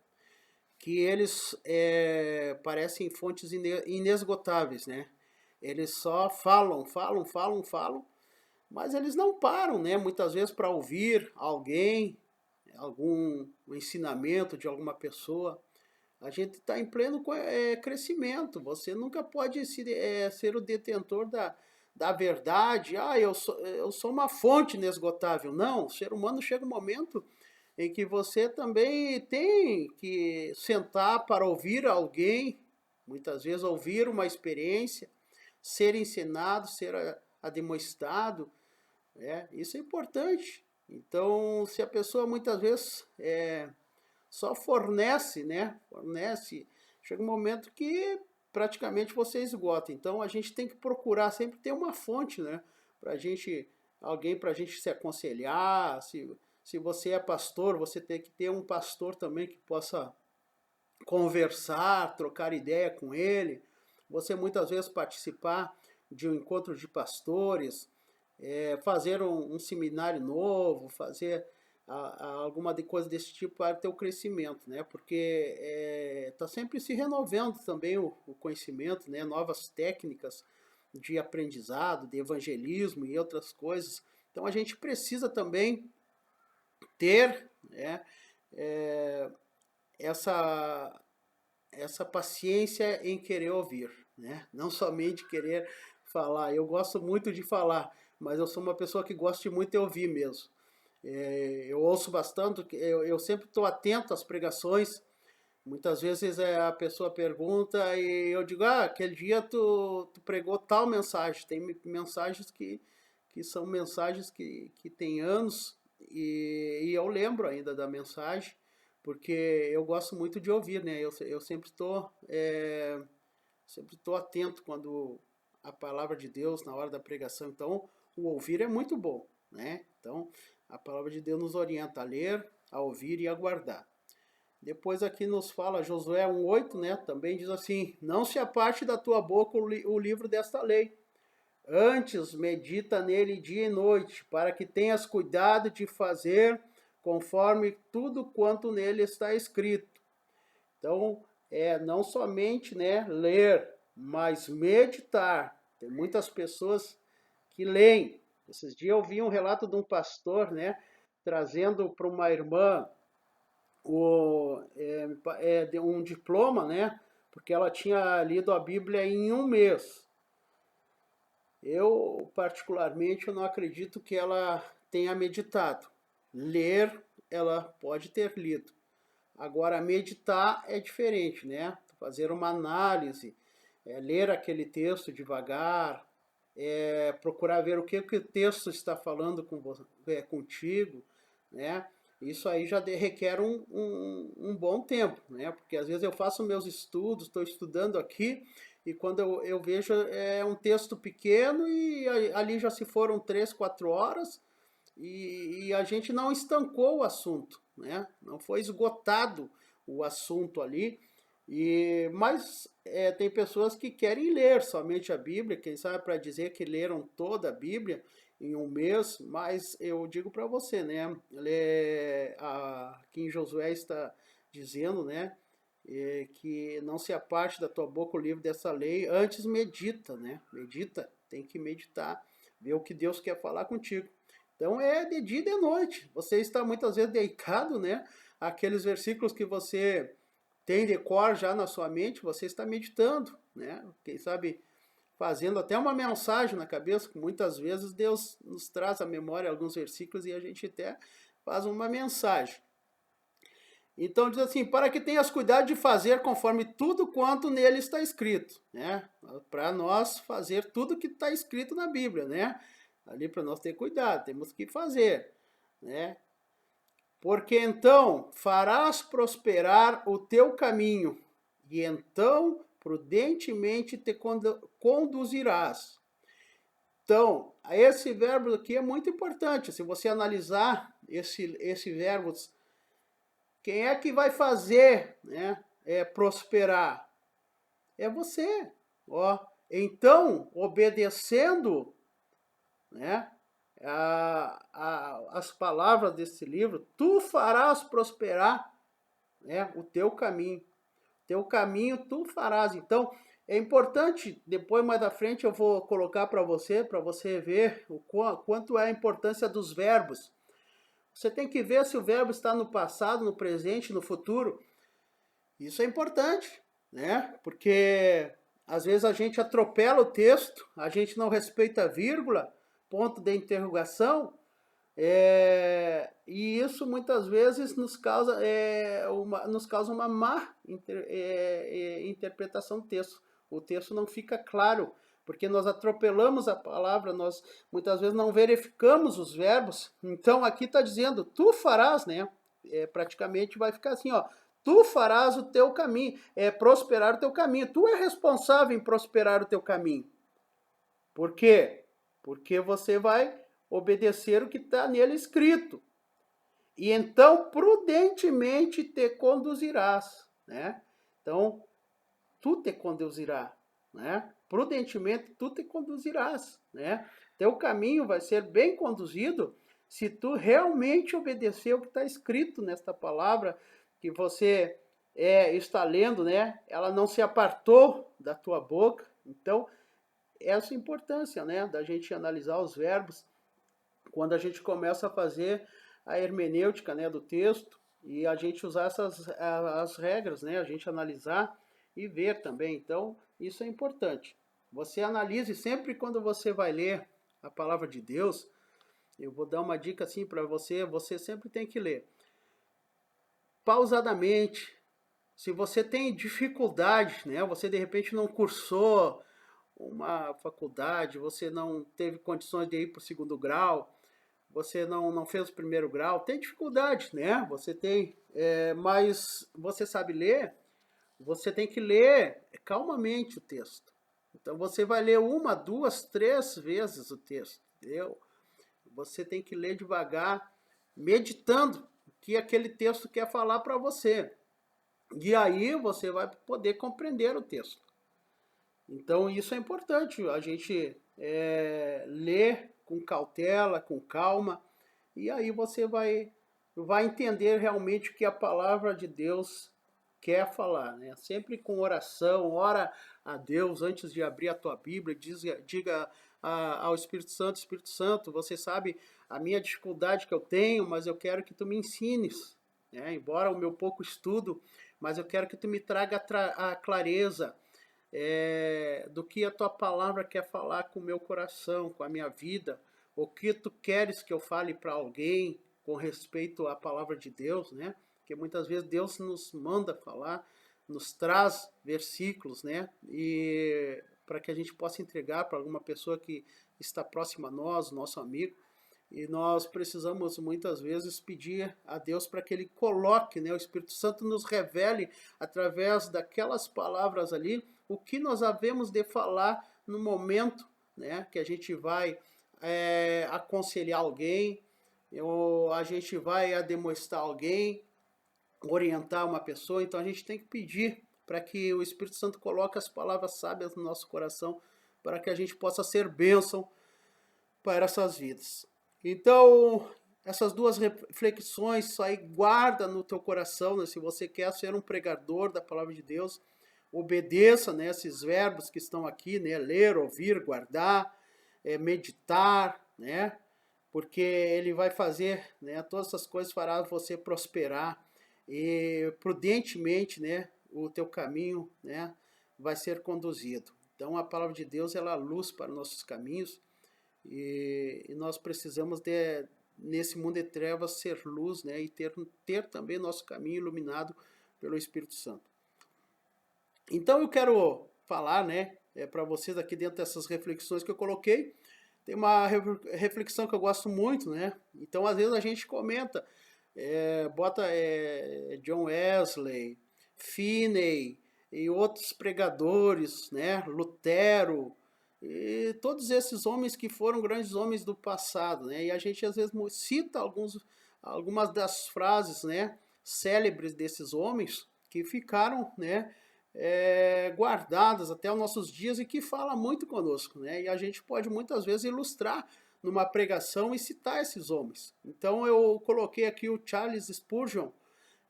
que eles parecem fontes inesgotáveis, né? Eles só falam, mas eles não param, né? Muitas vezes para ouvir alguém, algum ensinamento de alguma pessoa. A gente está em pleno crescimento. Você nunca pode ser o detentor da verdade. Ah, eu sou uma fonte inesgotável. Não, o ser humano chega um momento em que você também tem que sentar para ouvir alguém, muitas vezes ouvir uma experiência, ser ensinado, ser ademoestado, isso é importante. Então, se a pessoa muitas vezes só fornece, né? Chega um momento que praticamente você esgota. Então, a gente tem que procurar sempre ter uma fonte, né? Alguém para a gente se aconselhar. Se você é pastor, você tem que ter um pastor também que possa conversar, trocar ideia com ele. Você muitas vezes participar de um encontro de pastores, fazer um seminário novo, fazer alguma coisa desse tipo para o teu crescimento, né? Porque está sempre se renovando também o conhecimento, né? Novas técnicas de aprendizado, de evangelismo e outras coisas. Então a gente precisa também ter, né, essa, essa paciência em querer ouvir, né? Não somente querer falar. Eu gosto muito de falar, mas eu sou uma pessoa que gosta muito de ouvir mesmo. Eu ouço bastante, eu sempre estou atento às pregações. Muitas vezes a pessoa pergunta e eu digo, aquele dia tu pregou tal mensagem. Tem mensagens que são mensagens que tem anos e eu lembro ainda da mensagem, porque eu gosto muito de ouvir, né? Eu sempre estou atento quando a palavra de Deus na hora da pregação. Então, o ouvir é muito bom, né? Então, a palavra de Deus nos orienta a ler, a ouvir e a guardar. Depois aqui nos fala Josué 1:8, né? Também diz assim: não se aparte da tua boca o livro desta lei. Antes medita nele dia e noite, para que tenhas cuidado de fazer conforme tudo quanto nele está escrito. Então, não somente, né, ler, mas meditar. Tem muitas pessoas que leem. Esses dias eu vi um relato de um pastor, né, trazendo para uma irmã de um diploma, né, porque ela tinha lido a Bíblia em um mês. Eu, particularmente, eu não acredito que ela tenha meditado. Ler, ela pode ter lido. Agora, meditar é diferente, né? Fazer uma análise, ler aquele texto devagar, procurar ver o que o texto está falando contigo, né? Isso aí já requer um bom tempo, né? Porque às vezes eu faço meus estudos, estou estudando aqui, e quando eu vejo um texto pequeno e ali já se foram 3, 4 horas, e a gente não estancou o assunto, né? Não foi esgotado o assunto ali. Mas tem pessoas que querem ler somente a Bíblia, quem sabe para dizer que leram toda a Bíblia em um mês, mas eu digo para você, né? Aqui em Josué está dizendo, né? Que não se aparte da tua boca o livro dessa lei, antes medita, né? Medita, tem que meditar, ver o que Deus quer falar contigo. Então é de dia e de noite. Você está muitas vezes deitado, né? Aqueles versículos que você tem de cor já na sua mente, você está meditando, né? Quem sabe fazendo até uma mensagem na cabeça, que muitas vezes Deus nos traz à memória alguns versículos e a gente até faz uma mensagem. Então diz assim, para que tenhas cuidado de fazer conforme tudo quanto nele está escrito, né? Para nós fazer tudo que está escrito na Bíblia, né? Ali para nós ter cuidado, temos que fazer, né? Porque então farás prosperar o teu caminho, e então prudentemente te conduzirás. Então, esse verbo aqui é muito importante. Se você analisar esse verbo, quem é que vai fazer, né, prosperar? É você. Ó, então, obedecendo, né, as palavras desse livro, tu farás prosperar, né, o teu caminho. Teu caminho tu farás. Então, é importante, depois mais da frente eu vou colocar para você ver o quanto é a importância dos verbos. Você tem que ver se o verbo está no passado, no presente, no futuro. Isso é importante, né? Porque às vezes a gente atropela o texto, a gente não respeita a vírgula, ponto de interrogação, e isso muitas vezes nos causa uma má interpretação do texto. O texto não fica claro, porque nós atropelamos a palavra, nós muitas vezes não verificamos os verbos. Então aqui está dizendo, tu farás, né? Praticamente vai ficar assim, ó. Tu farás o teu caminho, prosperar o teu caminho. Tu é responsável em prosperar o teu caminho. Por quê? Porque você vai obedecer o que está nele escrito. E então prudentemente te conduzirás, né? Então, tu te conduzirás, né? Prudentemente tu te conduzirás, né? Teu caminho vai ser bem conduzido se tu realmente obedecer o que está escrito nesta palavra, que você está lendo, né? Ela não se apartou da tua boca. Então, essa importância, né, da gente analisar os verbos quando a gente começa a fazer a hermenêutica, né, do texto e a gente usar as regras, né, a gente analisar e ver também. Então, isso é importante. Você analise sempre quando você vai ler a palavra de Deus. Eu vou dar uma dica assim para você, você sempre tem que ler pausadamente. Se você tem dificuldade, né, você de repente não cursou uma faculdade, você não teve condições de ir para o segundo grau, você não fez o primeiro grau, tem dificuldade, né? Você tem, mas você sabe ler, você tem que ler calmamente o texto. Então você vai ler uma, duas, três vezes o texto, entendeu? Você tem que ler devagar, meditando o que aquele texto quer falar para você. E aí você vai poder compreender o texto. Então isso é importante, a gente ler com cautela, com calma, e aí você vai entender realmente o que a palavra de Deus quer falar, né? Sempre com oração, ora a Deus antes de abrir a tua Bíblia, diga ao Espírito Santo, você sabe a minha dificuldade que eu tenho, mas eu quero que tu me ensines, né? Embora o meu pouco estudo, mas eu quero que tu me traga a clareza do que a tua palavra quer falar com o meu coração, com a minha vida, o que tu queres que eu fale para alguém com respeito à palavra de Deus, né? Porque muitas vezes Deus nos manda falar, nos traz versículos, né? E para que a gente possa entregar para alguma pessoa que está próxima a nós, nosso amigo. E nós precisamos muitas vezes pedir a Deus para que Ele coloque, né, o Espírito Santo nos revele através daquelas palavras ali o que nós havemos de falar no momento, né, que a gente vai aconselhar alguém, ou a gente vai ademoestar alguém, orientar uma pessoa. Então a gente tem que pedir para que o Espírito Santo coloque as palavras sábias no nosso coração, para que a gente possa ser bênção para essas vidas. Então, essas duas reflexões, isso aí guarda no teu coração, né? Se você quer ser um pregador da palavra de Deus, obedeça, né, esses verbos que estão aqui, né? Ler, ouvir, guardar, meditar, né? Porque ele vai fazer, né? Todas essas coisas fará você prosperar e prudentemente, né? O teu caminho, né? Vai ser conduzido. Então, a palavra de Deus ela é luz para nossos caminhos. E nós precisamos nesse mundo de trevas ser luz, né? E ter também nosso caminho iluminado pelo Espírito Santo. Então eu quero falar, né, para vocês aqui dentro dessas reflexões que eu coloquei. Tem uma reflexão que eu gosto muito, né? Então às vezes a gente comenta, bota John Wesley, Finney e outros pregadores, né? Lutero, e todos esses homens que foram grandes homens do passado, né? E a gente às vezes cita algumas das frases, né, célebres desses homens que ficaram, né, guardadas até os nossos dias e que fala muito conosco, né? E a gente pode muitas vezes ilustrar numa pregação e citar esses homens. Então eu coloquei aqui o Charles Spurgeon.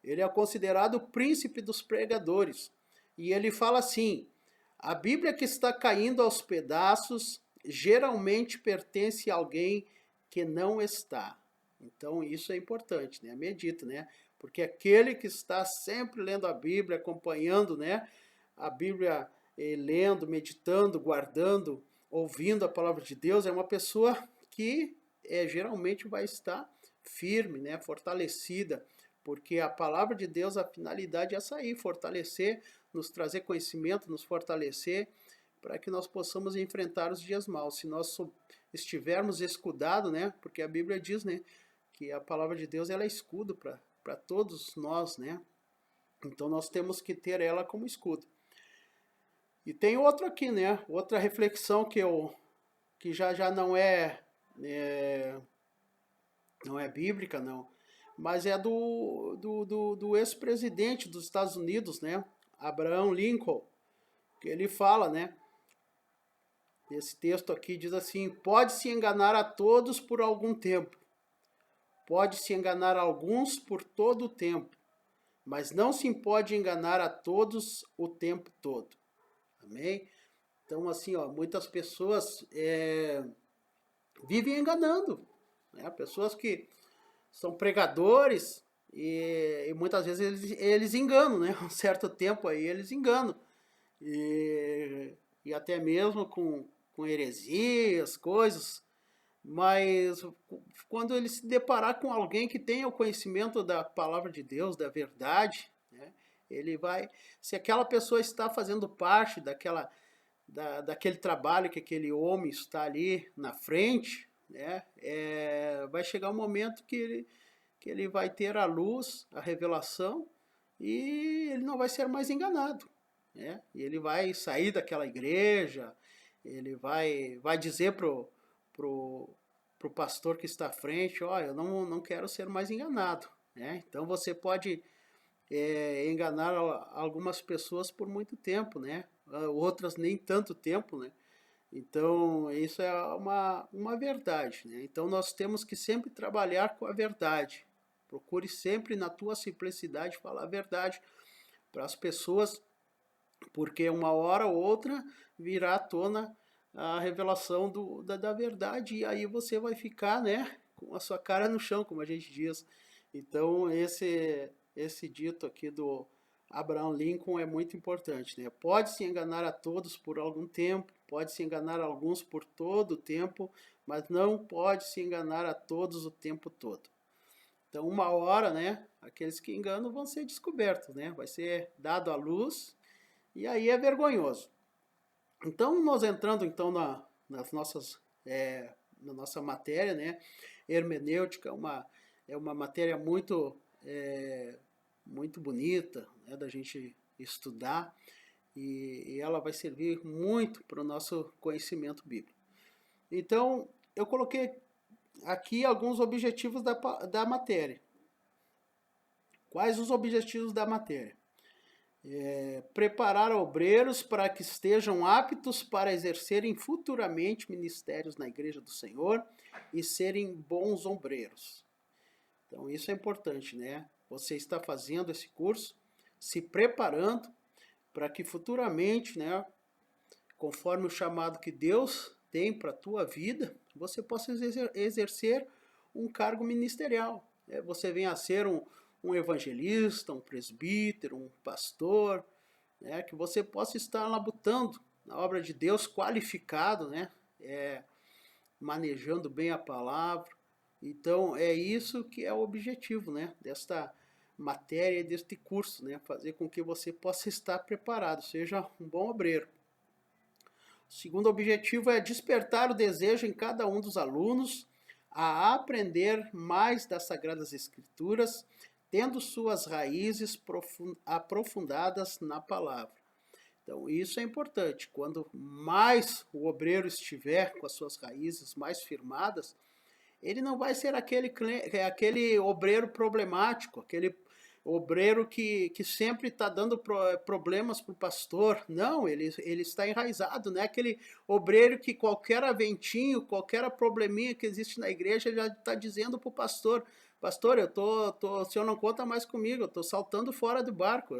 Ele é considerado o príncipe dos pregadores. E ele fala assim: a Bíblia que está caindo aos pedaços geralmente pertence a alguém que não está. Então isso é importante, né? Medita, né? Porque aquele que está sempre lendo a Bíblia, acompanhando, né, a Bíblia, lendo, meditando, guardando, ouvindo a palavra de Deus, é uma pessoa que geralmente vai estar firme, né, fortalecida, porque a palavra de Deus, a finalidade é essa aí, fortalecer, nos trazer conhecimento, nos fortalecer, para que nós possamos enfrentar os dias maus. Se nós estivermos escudados, né, porque a Bíblia diz, né, que a palavra de Deus ela é escudo para todos nós, né? Então nós temos que ter ela como escudo. E tem outro aqui, né? Outra reflexão que já não é bíblica, não, mas é do ex-presidente dos Estados Unidos, né? Abraham Lincoln, que ele fala, né? Esse texto aqui diz assim: pode-se enganar a todos por algum tempo, pode-se enganar alguns por todo o tempo, mas não se pode enganar a todos o tempo todo. Amém? Então, assim, ó, muitas pessoas vivem enganando, né? Pessoas que são pregadores e muitas vezes eles enganam, né? Um certo tempo aí eles enganam. E até mesmo com heresias, coisas. Mas quando ele se deparar com alguém que tenha o conhecimento da palavra de Deus, da verdade, né? Ele vai, se aquela pessoa está fazendo parte daquele trabalho que aquele homem está ali na frente, né? Vai chegar um momento que ele vai ter a luz, a revelação, e ele não vai ser mais enganado, né? E ele vai sair daquela igreja, ele vai dizer pro pastor que está à frente, ó, eu não quero ser mais enganado, né? Então você pode enganar algumas pessoas por muito tempo, né? Outras nem tanto tempo, né? Então, isso é uma verdade, né? Então, nós temos que sempre trabalhar com a verdade. Procure sempre, na tua simplicidade, falar a verdade para as pessoas, porque uma hora ou outra virá à tona a revelação da verdade, e aí você vai ficar, né, com a sua cara no chão, como a gente diz. Então, esse dito aqui do Abraham Lincoln é muito importante, né? Pode-se enganar a todos por algum tempo, pode-se enganar alguns por todo o tempo, mas não pode-se enganar a todos o tempo todo. Então, uma hora, né, aqueles que enganam vão ser descobertos, né? Vai ser dado à luz e aí é vergonhoso. Então, nós entrando então nas nossas, na nossa matéria, né? Hermenêutica é uma matéria muito bonita, né, da gente estudar, e ela vai servir muito para o nosso conhecimento bíblico. Então, eu coloquei aqui alguns objetivos da matéria. Quais os objetivos da matéria? Preparar obreiros para que estejam aptos para exercerem futuramente ministérios na Igreja do Senhor e serem bons obreiros. Então, isso é importante, né? Você está fazendo esse curso, se preparando para que futuramente, né, conforme o chamado que Deus tem para a tua vida, você possa exercer um cargo ministerial. Você venha a ser um evangelista, um presbítero, um pastor, né, que você possa estar labutando na obra de Deus, qualificado, né, manejando bem a palavra. Então, é isso que é o objetivo, né, desta matéria, deste curso, né, fazer com que você possa estar preparado, seja um bom obreiro. O segundo objetivo é despertar o desejo em cada um dos alunos a aprender mais das Sagradas Escrituras, tendo suas raízes aprofundadas na palavra. Então, isso é importante. Quando mais o obreiro estiver com as suas raízes mais firmadas, ele não vai ser aquele obreiro problemático, aquele obreiro que sempre está dando problemas para o pastor. Não, ele está enraizado, né? Aquele obreiro que qualquer aventinho, qualquer probleminha que existe na igreja, ele já está dizendo para o pastor: pastor, o senhor não conta mais comigo, eu estou saltando fora do barco.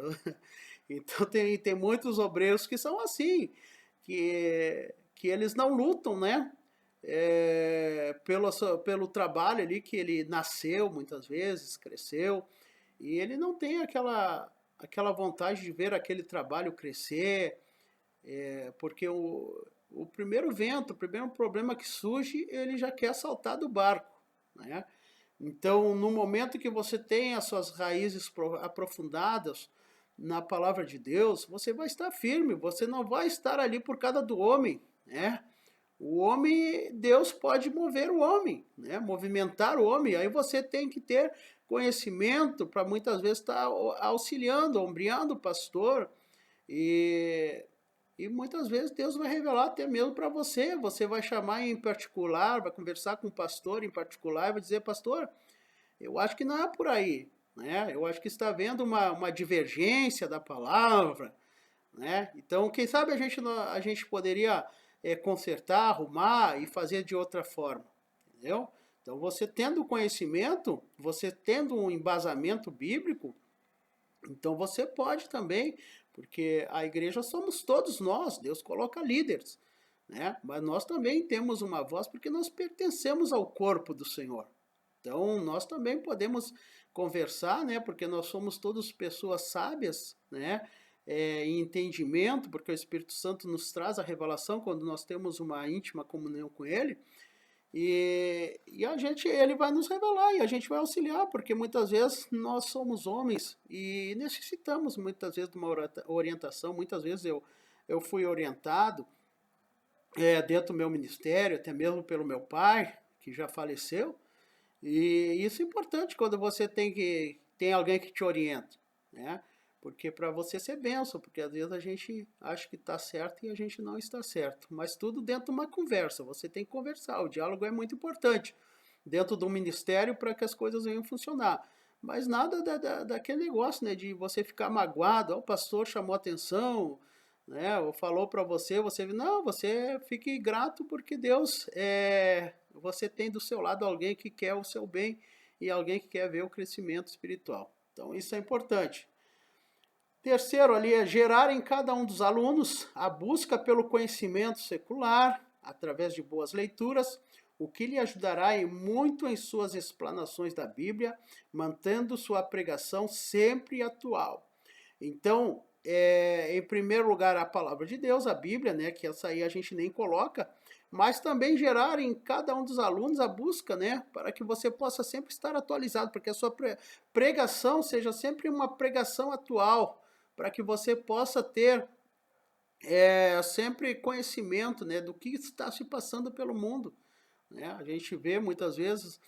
Então tem muitos obreiros que são assim, que eles não lutam, né? Pelo trabalho ali que ele nasceu muitas vezes, cresceu, e ele não tem aquela vontade de ver aquele trabalho crescer, porque o primeiro vento, o primeiro problema que surge, ele já quer saltar do barco, né? Então, no momento que você tem as suas raízes aprofundadas na palavra de Deus, você vai estar firme, você não vai estar ali por causa do homem, né? O homem, Deus pode mover o homem, né? Movimentar o homem. Aí você tem que ter conhecimento para muitas vezes estar auxiliando, ombreando o pastor. E muitas vezes Deus vai revelar até mesmo para você. Você vai chamar em particular, vai conversar com o pastor em particular e vai dizer: pastor, eu acho que não é por aí, né? Eu acho que está havendo uma divergência da palavra, né? Então, quem sabe a gente poderia consertar, arrumar e fazer de outra forma, entendeu? Então, você tendo conhecimento, você tendo um embasamento bíblico, então você pode também, porque a igreja somos todos nós, Deus coloca líderes, né? Mas nós também temos uma voz porque nós pertencemos ao corpo do Senhor. Então nós também podemos conversar, né? Porque nós somos todos pessoas sábias, né? Em entendimento, porque o Espírito Santo nos traz a revelação quando nós temos uma íntima comunhão com Ele. E ele vai nos revelar e a gente vai auxiliar, porque muitas vezes nós somos homens e necessitamos muitas vezes de uma orientação. Muitas vezes eu fui orientado dentro do meu ministério, até mesmo pelo meu pai, que já faleceu. E isso é importante quando você tem alguém que te orienta, né? Porque para você ser bênção, porque às vezes a gente acha que está certo e a gente não está certo. Mas tudo dentro de uma conversa, você tem que conversar. O diálogo é muito importante dentro do ministério para que as coisas venham funcionar. Mas nada daquele negócio, né, de você ficar magoado, o pastor chamou atenção, né, ou falou para você, não, você fique grato porque Deus, você tem do seu lado alguém que quer o seu bem e alguém que quer ver o crescimento espiritual. Então isso é importante. Terceiro ali é gerar em cada um dos alunos a busca pelo conhecimento secular, através de boas leituras, o que lhe ajudará muito em suas explanações da Bíblia, mantendo sua pregação sempre atual. Então, em primeiro lugar, a palavra de Deus, a Bíblia, né, que essa aí a gente nem coloca, mas também gerar em cada um dos alunos a busca, né, para que você possa sempre estar atualizado, porque a sua pregação seja sempre uma pregação atual, para que você possa ter sempre conhecimento, né, do que está se passando pelo mundo, né? A gente vê muitas vezes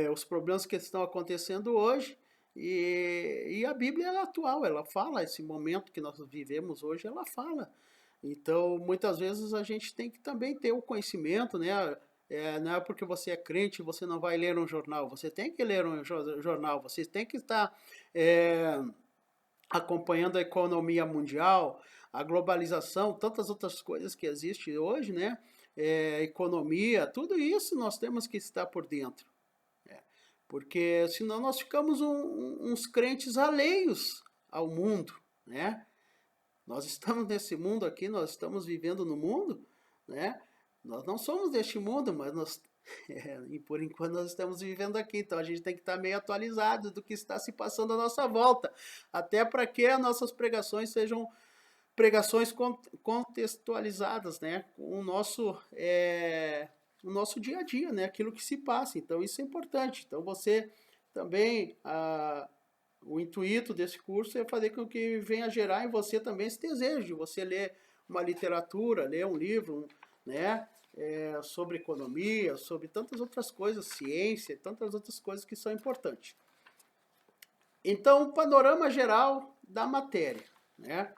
os problemas que estão acontecendo hoje e a Bíblia é atual, ela fala, esse momento que nós vivemos hoje, ela fala. Então, muitas vezes a gente tem que também ter o conhecimento, né? Não é porque você é crente, você não vai ler um jornal, você tem que ler um jornal, você tem que estar acompanhando a economia mundial, a globalização, tantas outras coisas que existem hoje, né? Economia, tudo isso nós temos que estar por dentro. Porque senão nós ficamos uns crentes alheios ao mundo, né? Nós estamos nesse mundo aqui, nós estamos vivendo no mundo, né? Nós não somos deste mundo, mas nós, e por enquanto nós estamos vivendo aqui. Então a gente tem que estar meio atualizado do que está se passando à nossa volta, até para que as nossas pregações sejam pregações contextualizadas, né? Com o nosso dia a dia, né? Aquilo que se passa. Então isso é importante. Então você também o intuito desse curso é fazer com que venha gerar em você também esse desejo de você ler uma literatura, ler um livro, né? Sobre economia, sobre tantas outras coisas, ciência, tantas outras coisas que são importantes. Então, o panorama geral da matéria, né?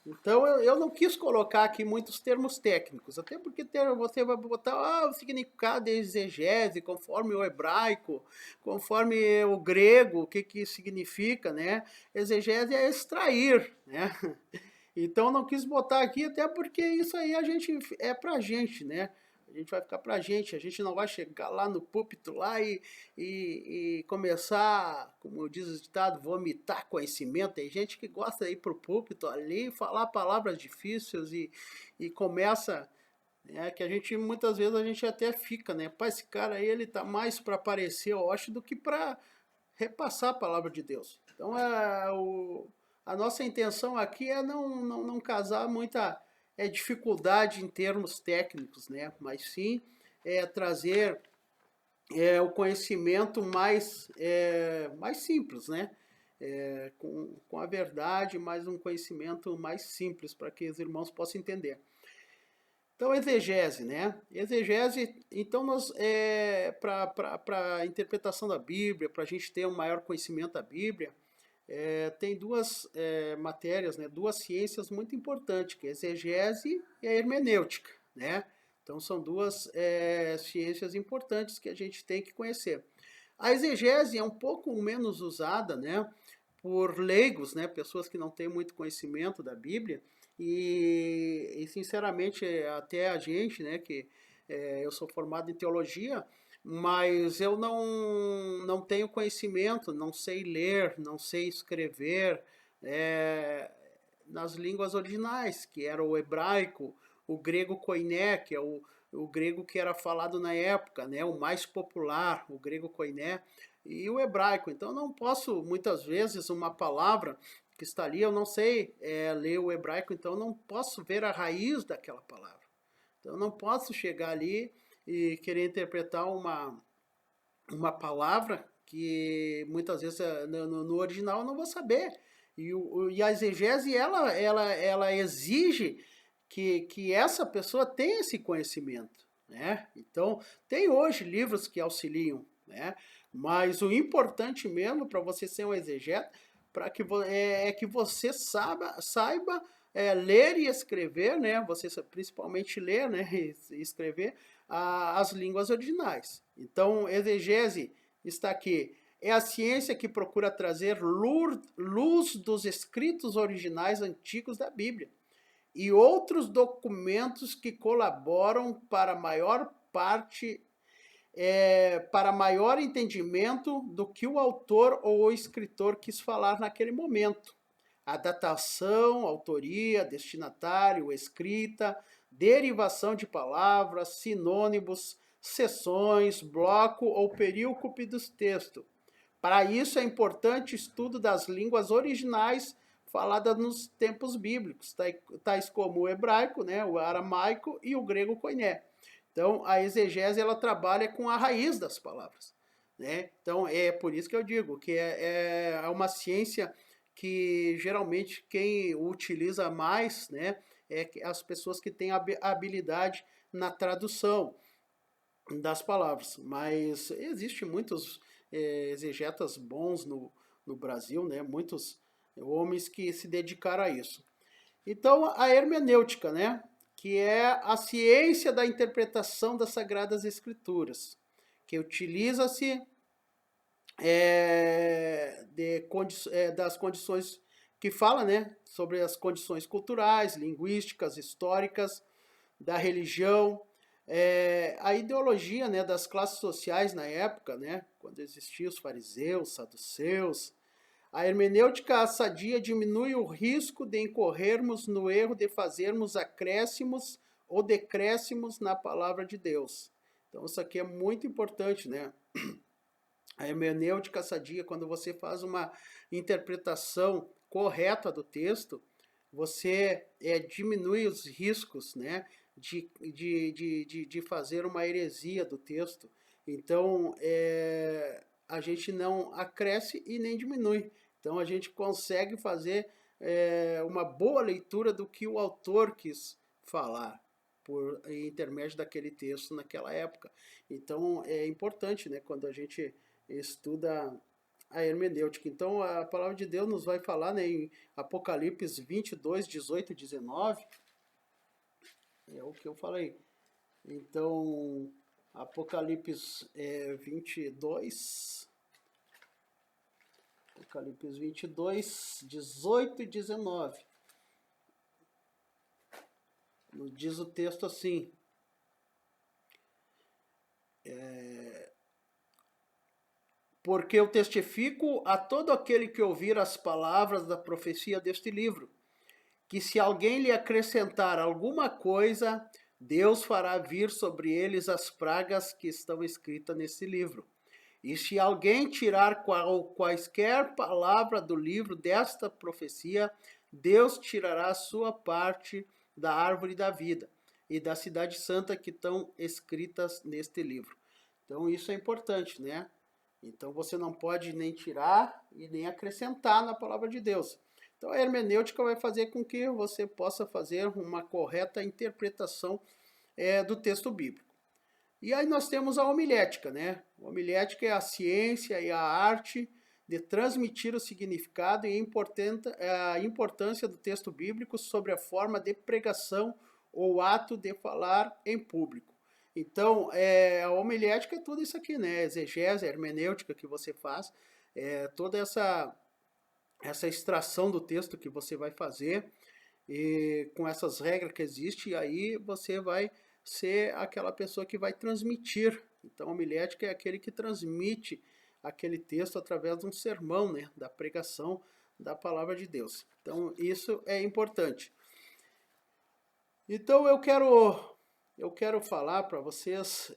Então, eu não quis colocar aqui muitos termos técnicos, até porque você vai botar o significado de exegese, conforme o hebraico, conforme o grego, o que significa, né? Exegese é extrair, né? Então, não quis botar aqui, até porque isso aí é pra gente, né? A gente vai ficar pra gente, a gente não vai chegar lá no púlpito lá e começar, como diz o ditado, vomitar conhecimento. Tem gente que gosta de ir pro púlpito ali, falar palavras difíceis e começa, né, que a gente, muitas vezes a gente até fica, né? Pá, esse cara aí, ele tá mais para aparecer, eu acho, do que para repassar a palavra de Deus. Então, a nossa intenção aqui é não casar muita dificuldade em termos técnicos, né? Mas sim trazer o conhecimento mais simples, né? Com a verdade, mas um conhecimento mais simples para que os irmãos possam entender. Então, exegese, né? Exegese, então, para a interpretação da Bíblia, para a gente ter um maior conhecimento da Bíblia, tem duas matérias, né? Duas ciências muito importantes, que é a exegese e a hermenêutica, né? Então, são duas ciências importantes que a gente tem que conhecer. A exegese é um pouco menos usada, né? Por leigos, né? Pessoas que não têm muito conhecimento da Bíblia, e sinceramente até a gente, né, que eu sou formado em teologia, mas eu não tenho conhecimento, não sei ler, não sei escrever nas línguas originais, que era o hebraico, o grego koiné, que é o grego que era falado na época, né, o mais popular, o grego koiné, e o hebraico. Então eu não posso, muitas vezes, uma palavra que está ali, eu não sei ler o hebraico, então eu não posso ver a raiz daquela palavra. Então eu não posso chegar ali e querer interpretar uma palavra que muitas vezes no original eu não vou saber. E a exegese, ela exige que essa pessoa tenha esse conhecimento, né? Então, tem hoje livros que auxiliam, né? Mas o importante mesmo para você ser um exegeta para que é que você saiba ler e escrever, né? Você principalmente ler, né? E escrever as línguas originais. Então, exegese está aqui. É a ciência que procura trazer luz dos escritos originais antigos da Bíblia e outros documentos que colaboram para maior parte para maior entendimento do que o autor ou o escritor quis falar naquele momento. A datação, autoria, destinatário, escrita, derivação de palavras, sinônimos, seções, bloco ou perícope dos textos. Para isso é importante o estudo das línguas originais faladas nos tempos bíblicos, tais como o hebraico, né, o aramaico e o grego koiné. Então, a exegese ela trabalha com a raiz das palavras, né? Então, é por isso que eu digo que é uma ciência que geralmente quem utiliza mais, né, é as pessoas que têm habilidade na tradução das palavras. Mas existem muitos exegetas bons no Brasil, né? Muitos homens que se dedicaram a isso. Então, a hermenêutica, né? Que é a ciência da interpretação das Sagradas Escrituras, que utiliza-se das condições que fala, né, sobre as condições culturais, linguísticas, históricas, da religião, a ideologia, né, das classes sociais na época, né, quando existiam os fariseus, saduceus. A hermenêutica sadia diminui o risco de incorrermos no erro de fazermos acréscimos ou decréscimos na palavra de Deus. Então isso aqui é muito importante, né? A hermenêutica sadia, quando você faz uma interpretação correta do texto, você diminui os riscos, né, de fazer uma heresia do texto. Então, a gente não acresce e nem diminui. Então, a gente consegue fazer uma boa leitura do que o autor quis falar por intermédio daquele texto naquela época. Então, é importante, né, quando a gente estuda a hermenêutica. Então, a palavra de Deus nos vai falar, né, em Apocalipse 22, 18 e 19. É o que eu falei. Então, Apocalipse 22, Apocalipse 22, 18 e 19. Diz o texto assim: porque eu testifico a todo aquele que ouvir as palavras da profecia deste livro, que se alguém lhe acrescentar alguma coisa, Deus fará vir sobre eles as pragas que estão escritas nesse livro. E se alguém tirar quaisquer palavra do livro desta profecia, Deus tirará a sua parte da árvore da vida e da cidade santa que estão escritas neste livro. Então isso é importante, né? Então você não pode nem tirar e nem acrescentar na palavra de Deus. Então a hermenêutica vai fazer com que você possa fazer uma correta interpretação do texto bíblico. E aí nós temos a homilética, né? A homilética é a ciência e a arte de transmitir o significado e a importância do texto bíblico sobre a forma de pregação ou ato de falar em público. Então, a homilética é tudo isso aqui, né? Exegese, hermenêutica que você faz, toda essa extração do texto que você vai fazer, e com essas regras que existem, aí você vai ser aquela pessoa que vai transmitir Então, homilético é aquele que transmite aquele texto através de um sermão, né? Da pregação da palavra de Deus. Então, isso é importante. Então, eu quero falar para vocês,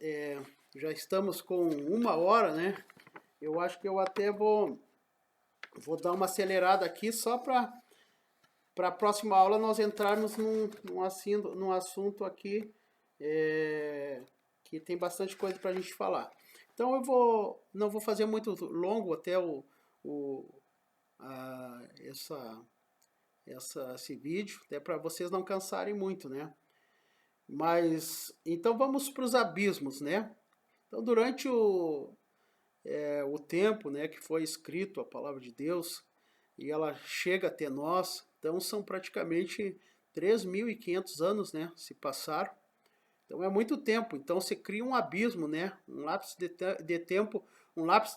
já estamos com 1 hora, né? Eu acho que eu até vou dar uma acelerada aqui só para a próxima aula nós entrarmos num assunto aqui que tem bastante coisa para a gente falar. Então não vou fazer muito longo até esse vídeo, até para vocês não cansarem muito, né? Mas então vamos para os abismos, né? Então durante o tempo, né, que foi escrito a palavra de Deus e ela chega até nós, então são praticamente 3.500 anos, né, se passaram. Então é muito tempo. Então se cria um abismo, né, um lapso de tempo, um lapso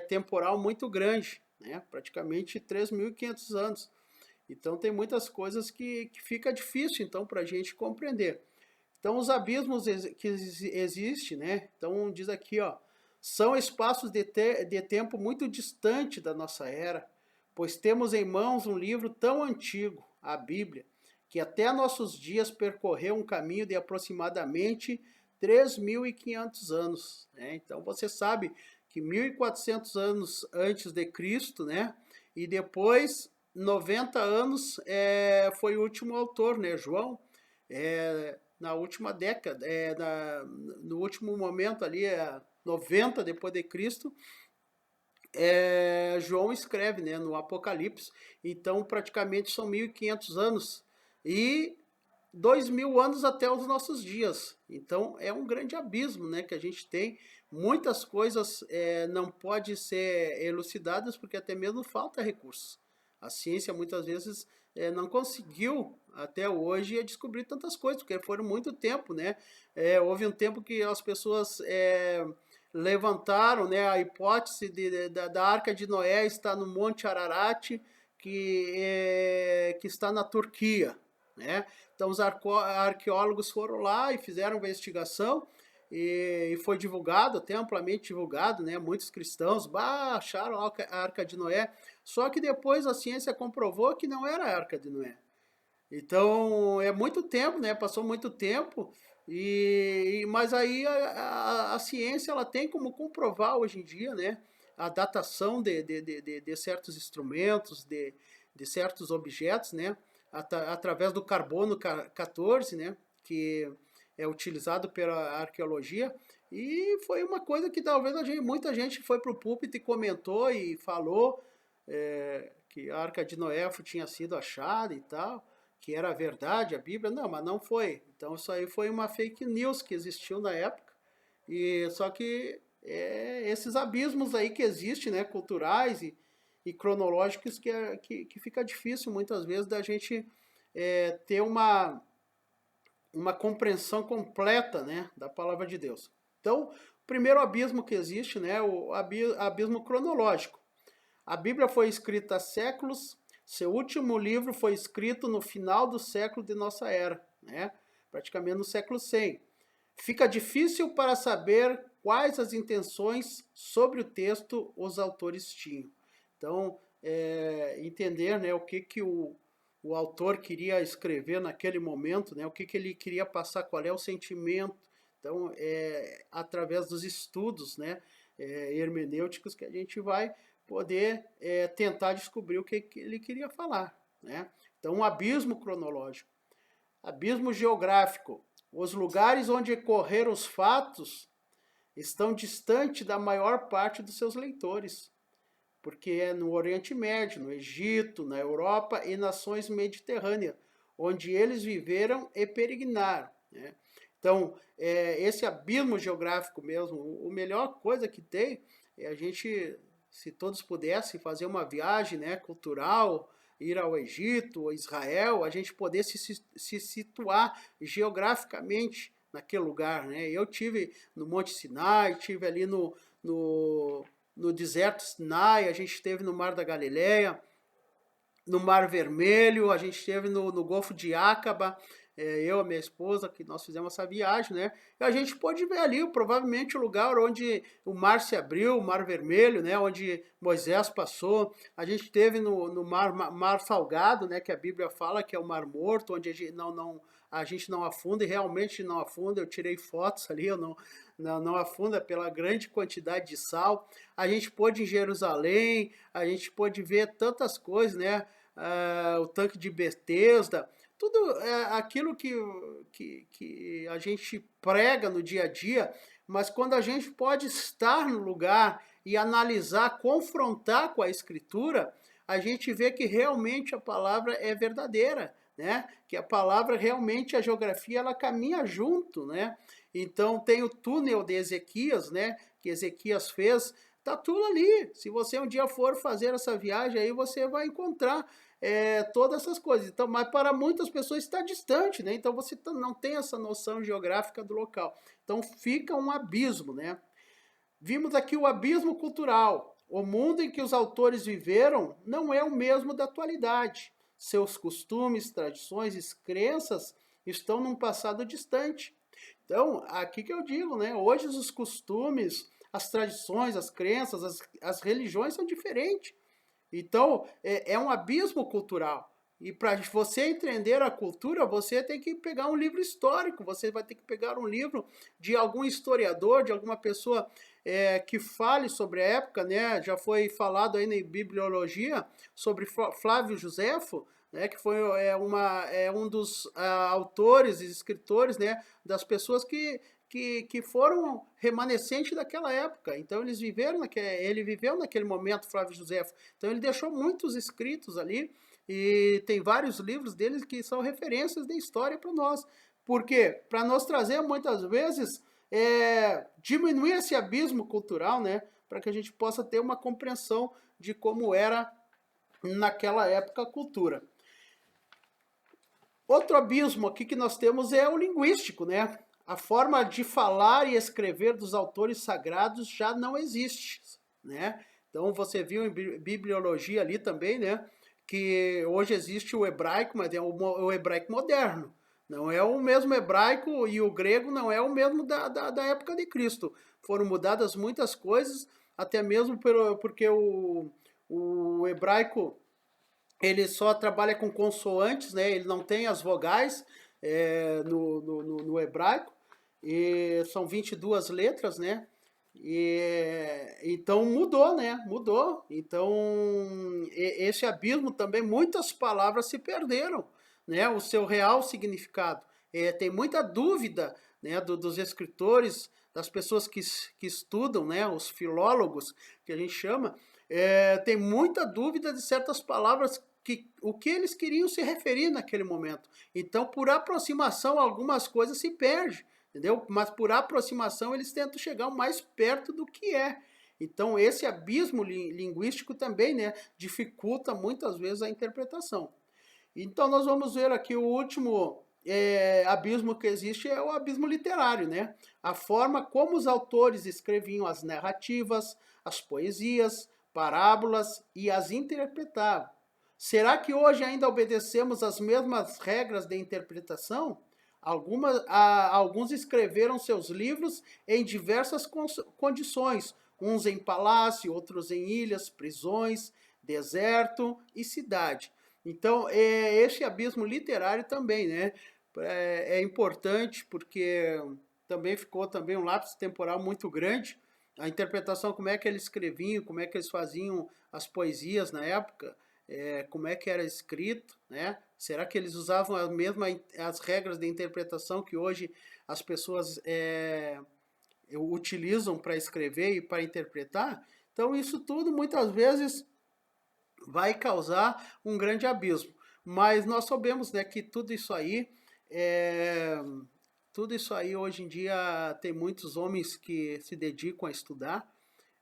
temporal muito grande, né, praticamente 3.500 anos. Então tem muitas coisas que fica difícil então para a gente compreender. Então os abismos que existem, né, então diz aqui, ó, são espaços de tempo muito distante da nossa era, pois temos em mãos um livro tão antigo, a Bíblia, que até nossos dias percorreu um caminho de aproximadamente 3.500 anos. Né? Então você sabe que 1.400 anos antes de Cristo, né? E depois 90 anos foi o último autor, né? João, na última década, no último momento ali, 90 depois de Cristo, João escreve, né, no Apocalipse. Então praticamente são 1.500 anos e 2.000 anos até os nossos dias. Então é um grande abismo, né, que a gente tem. Muitas coisas não podem ser elucidadas porque até mesmo falta recursos. A ciência muitas vezes não conseguiu até hoje descobrir tantas coisas, porque foram muito tempo, né? Houve um tempo que as pessoas levantaram, né, a hipótese da Arca de Noé está no Monte Ararat, que está na Turquia, né? Então os arqueólogos foram lá e fizeram investigação e foi divulgado, até amplamente divulgado, né? Muitos cristãos acharam a Arca de Noé, só que depois a ciência comprovou que não era a Arca de Noé. Então é muito tempo, né? Passou muito tempo, mas aí a ciência ela tem como comprovar hoje em dia, né? A datação de certos instrumentos, de certos objetos, né? Através do carbono 14, né? Que é utilizado pela arqueologia. E foi uma coisa que talvez muita gente foi para o púlpito e comentou e falou que a Arca de Noé tinha sido achada e tal, que era verdade a Bíblia. Não, mas não foi. Então isso aí foi uma fake news que existiu na época. E só que esses abismos aí que existem, né, culturais e cronológicos, que fica difícil muitas vezes da gente ter uma compreensão completa, né, da palavra de Deus. Então, o primeiro abismo que existe, né, o abismo cronológico. A Bíblia foi escrita há séculos, seu último livro foi escrito no final do século de nossa era, né, praticamente no século 100. Fica difícil para saber quais as intenções sobre o texto os autores tinham. Então, entender, né, o que o autor queria escrever naquele momento, né, o que ele queria passar, qual é o sentimento. Então, através dos estudos, né, hermenêuticos, que a gente vai poder tentar descobrir o que ele queria falar. Né? Então, um abismo cronológico. Abismo geográfico. Os lugares onde ocorreram os fatos estão distantes da maior parte dos seus leitores, porque é no Oriente Médio, no Egito, na Europa e nações mediterrâneas, onde eles viveram e peregrinaram. Né? Então, esse abismo geográfico mesmo, a melhor coisa que tem é a gente, se todos pudessem fazer uma viagem, né, cultural, ir ao Egito, ou Israel, a gente poder se situar geograficamente naquele lugar. Né? Eu tive no Monte Sinai, tive ali no deserto Sinai, a gente esteve no Mar da Galileia, no Mar Vermelho, a gente esteve no Golfo de Acaba, eu, a minha esposa, que nós fizemos essa viagem, né? E a gente pôde ver ali, provavelmente, o lugar onde o mar se abriu, o Mar Vermelho, né? Onde Moisés passou. A gente teve no mar Salgado, né? Que a Bíblia fala que é o Mar Morto, onde a gente não afunda, e realmente não afunda. Eu tirei fotos ali, eu não afunda pela grande quantidade de sal. A gente pôde ir em Jerusalém, a gente pôde ver tantas coisas, né? O tanque de Betesda, tudo aquilo que a gente prega no dia a dia, mas quando a gente pode estar no lugar e analisar, confrontar com a Escritura, a gente vê que realmente a palavra é verdadeira, né? Que a palavra realmente, a geografia, ela caminha junto, né? Então tem o túnel de Ezequias, né? Que Ezequias fez, tá tudo ali. Se você um dia for fazer essa viagem aí, você vai encontrar todas essas coisas. Então, mas para muitas pessoas está distante, né? Então você não tem essa noção geográfica do local. Então fica um abismo, né? Vimos aqui o abismo cultural. O mundo em que os autores viveram não é o mesmo da atualidade. Seus costumes, tradições e crenças estão num passado distante. Então, aqui que eu digo, né? Hoje os costumes, as tradições, as crenças, as religiões são diferentes. Então, é um abismo cultural. E para você entender a cultura, você tem que pegar um livro histórico, você vai ter que pegar um livro de algum historiador, de alguma pessoa que fale sobre a época, né? Já foi falado aí na bibliologia sobre Flávio Josefo, né? Que foi um dos autores e escritores, né? Das pessoas que foram remanescentes daquela época. Então ele viveu naquele momento, Flávio Josefo. Então ele deixou muitos escritos ali e tem vários livros deles que são referências de história para nós. Por quê? Para nos trazer muitas vezes diminuir esse abismo cultural, né? Para que a gente possa ter uma compreensão de como era naquela época a cultura. Outro abismo aqui que nós temos é o linguístico, né? A forma de falar e escrever dos autores sagrados já não existe, né? Então você viu em bibliologia ali também, né? Que hoje existe o hebraico, mas é o hebraico moderno. Não é o mesmo hebraico e o grego não é o mesmo da época de Cristo. Foram mudadas muitas coisas, até mesmo porque o hebraico ele só trabalha com consoantes, né? Ele não tem as vogais no hebraico. E são 22 letras, né? Então mudou, né? Mudou. Então esse abismo também, muitas palavras se perderam, né? O seu real significado. Tem muita dúvida, né? Dos escritores, das pessoas que estudam, né? Os filólogos, que a gente chama, tem muita dúvida de certas palavras o que eles queriam se referir naquele momento. Então, por aproximação, algumas coisas se perdem, entendeu? Mas por aproximação, eles tentam chegar o mais perto do que é. Então, esse abismo linguístico também, né, dificulta muitas vezes a interpretação. Então, nós vamos ver aqui o último abismo que existe é o abismo literário, né? A forma como os autores escreviam as narrativas, as poesias, parábolas e as interpretavam. Será que hoje ainda obedecemos as mesmas regras de interpretação? Alguns escreveram seus livros em diversas condições, uns em palácio, outros em ilhas, prisões, deserto e cidade. Então, esse abismo literário também, né? É importante porque também ficou também um lapso temporal muito grande. A interpretação, como é que eles escreviam, como é que eles faziam as poesias na época, como é que era escrito, né? Será que eles usavam as regras de interpretação que hoje as pessoas utilizam para escrever e para interpretar? Então isso tudo muitas vezes vai causar um grande abismo. Mas nós sabemos, né, que tudo isso aí hoje em dia tem muitos homens que se dedicam a estudar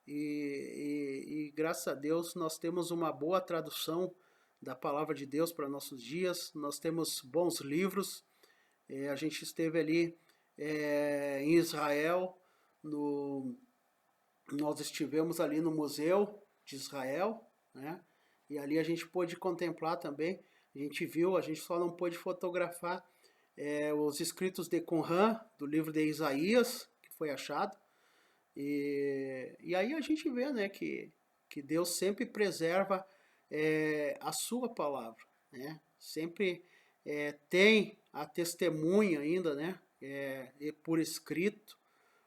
e graças a Deus nós temos uma boa tradução da palavra de Deus para nossos dias, nós temos bons livros, a gente esteve ali em Israel, nós estivemos ali no Museu de Israel, né? E ali a gente pôde contemplar também, a gente viu, a gente só não pôde fotografar os escritos de Qumran, do livro de Isaías, que foi achado. E aí a gente vê, né, que Deus sempre preserva a sua palavra, né? Sempre tem a testemunha ainda, né? Por escrito,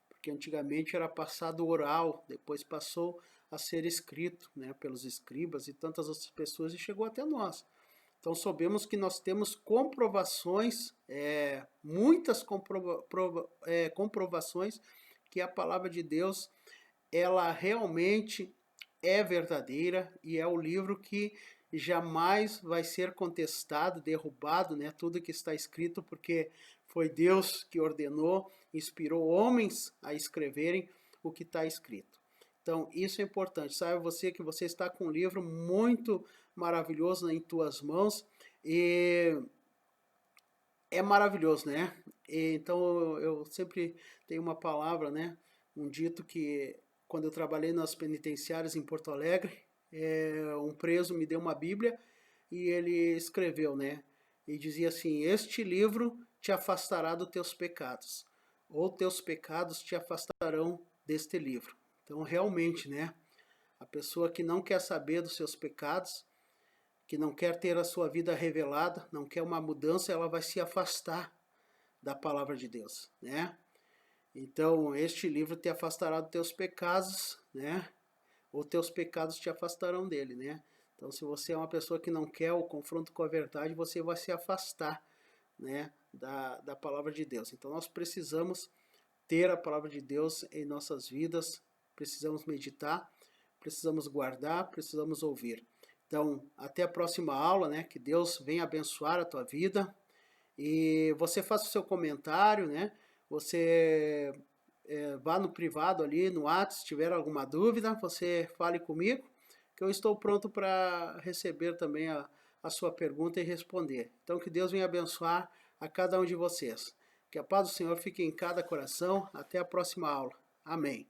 porque antigamente era passado oral, depois passou a ser escrito, né, pelos escribas e tantas outras pessoas e chegou até nós. Então sabemos que nós temos comprovações, muitas comprovações que a palavra de Deus ela realmente é verdadeira e é o livro que jamais vai ser contestado, derrubado, né? Tudo que está escrito, porque foi Deus que ordenou, inspirou homens a escreverem o que está escrito. Então, isso é importante. Saiba você que você está com um livro muito maravilhoso em tuas mãos e é maravilhoso, né? Então, eu sempre tenho uma palavra, né? Um dito que quando eu trabalhei nas penitenciárias em Porto Alegre, um preso me deu uma Bíblia e ele escreveu, né? E dizia assim: este livro te afastará dos teus pecados, ou teus pecados te afastarão deste livro. Então, realmente, né? A pessoa que não quer saber dos seus pecados, que não quer ter a sua vida revelada, não quer uma mudança, ela vai se afastar da palavra de Deus, né? Então, este livro te afastará dos teus pecados, né? Ou teus pecados te afastarão dele, né? Então, se você é uma pessoa que não quer o confronto com a verdade, você vai se afastar, né, da palavra de Deus. Então, nós precisamos ter a palavra de Deus em nossas vidas, precisamos meditar, precisamos guardar, precisamos ouvir. Então, até a próxima aula, né? Que Deus venha abençoar a tua vida e você faça o seu comentário, né? Você vá no privado ali, no WhatsApp, se tiver alguma dúvida, você fale comigo, que eu estou pronto para receber também a sua pergunta e responder. Então, que Deus venha abençoar a cada um de vocês. Que a paz do Senhor fique em cada coração. Até a próxima aula. Amém.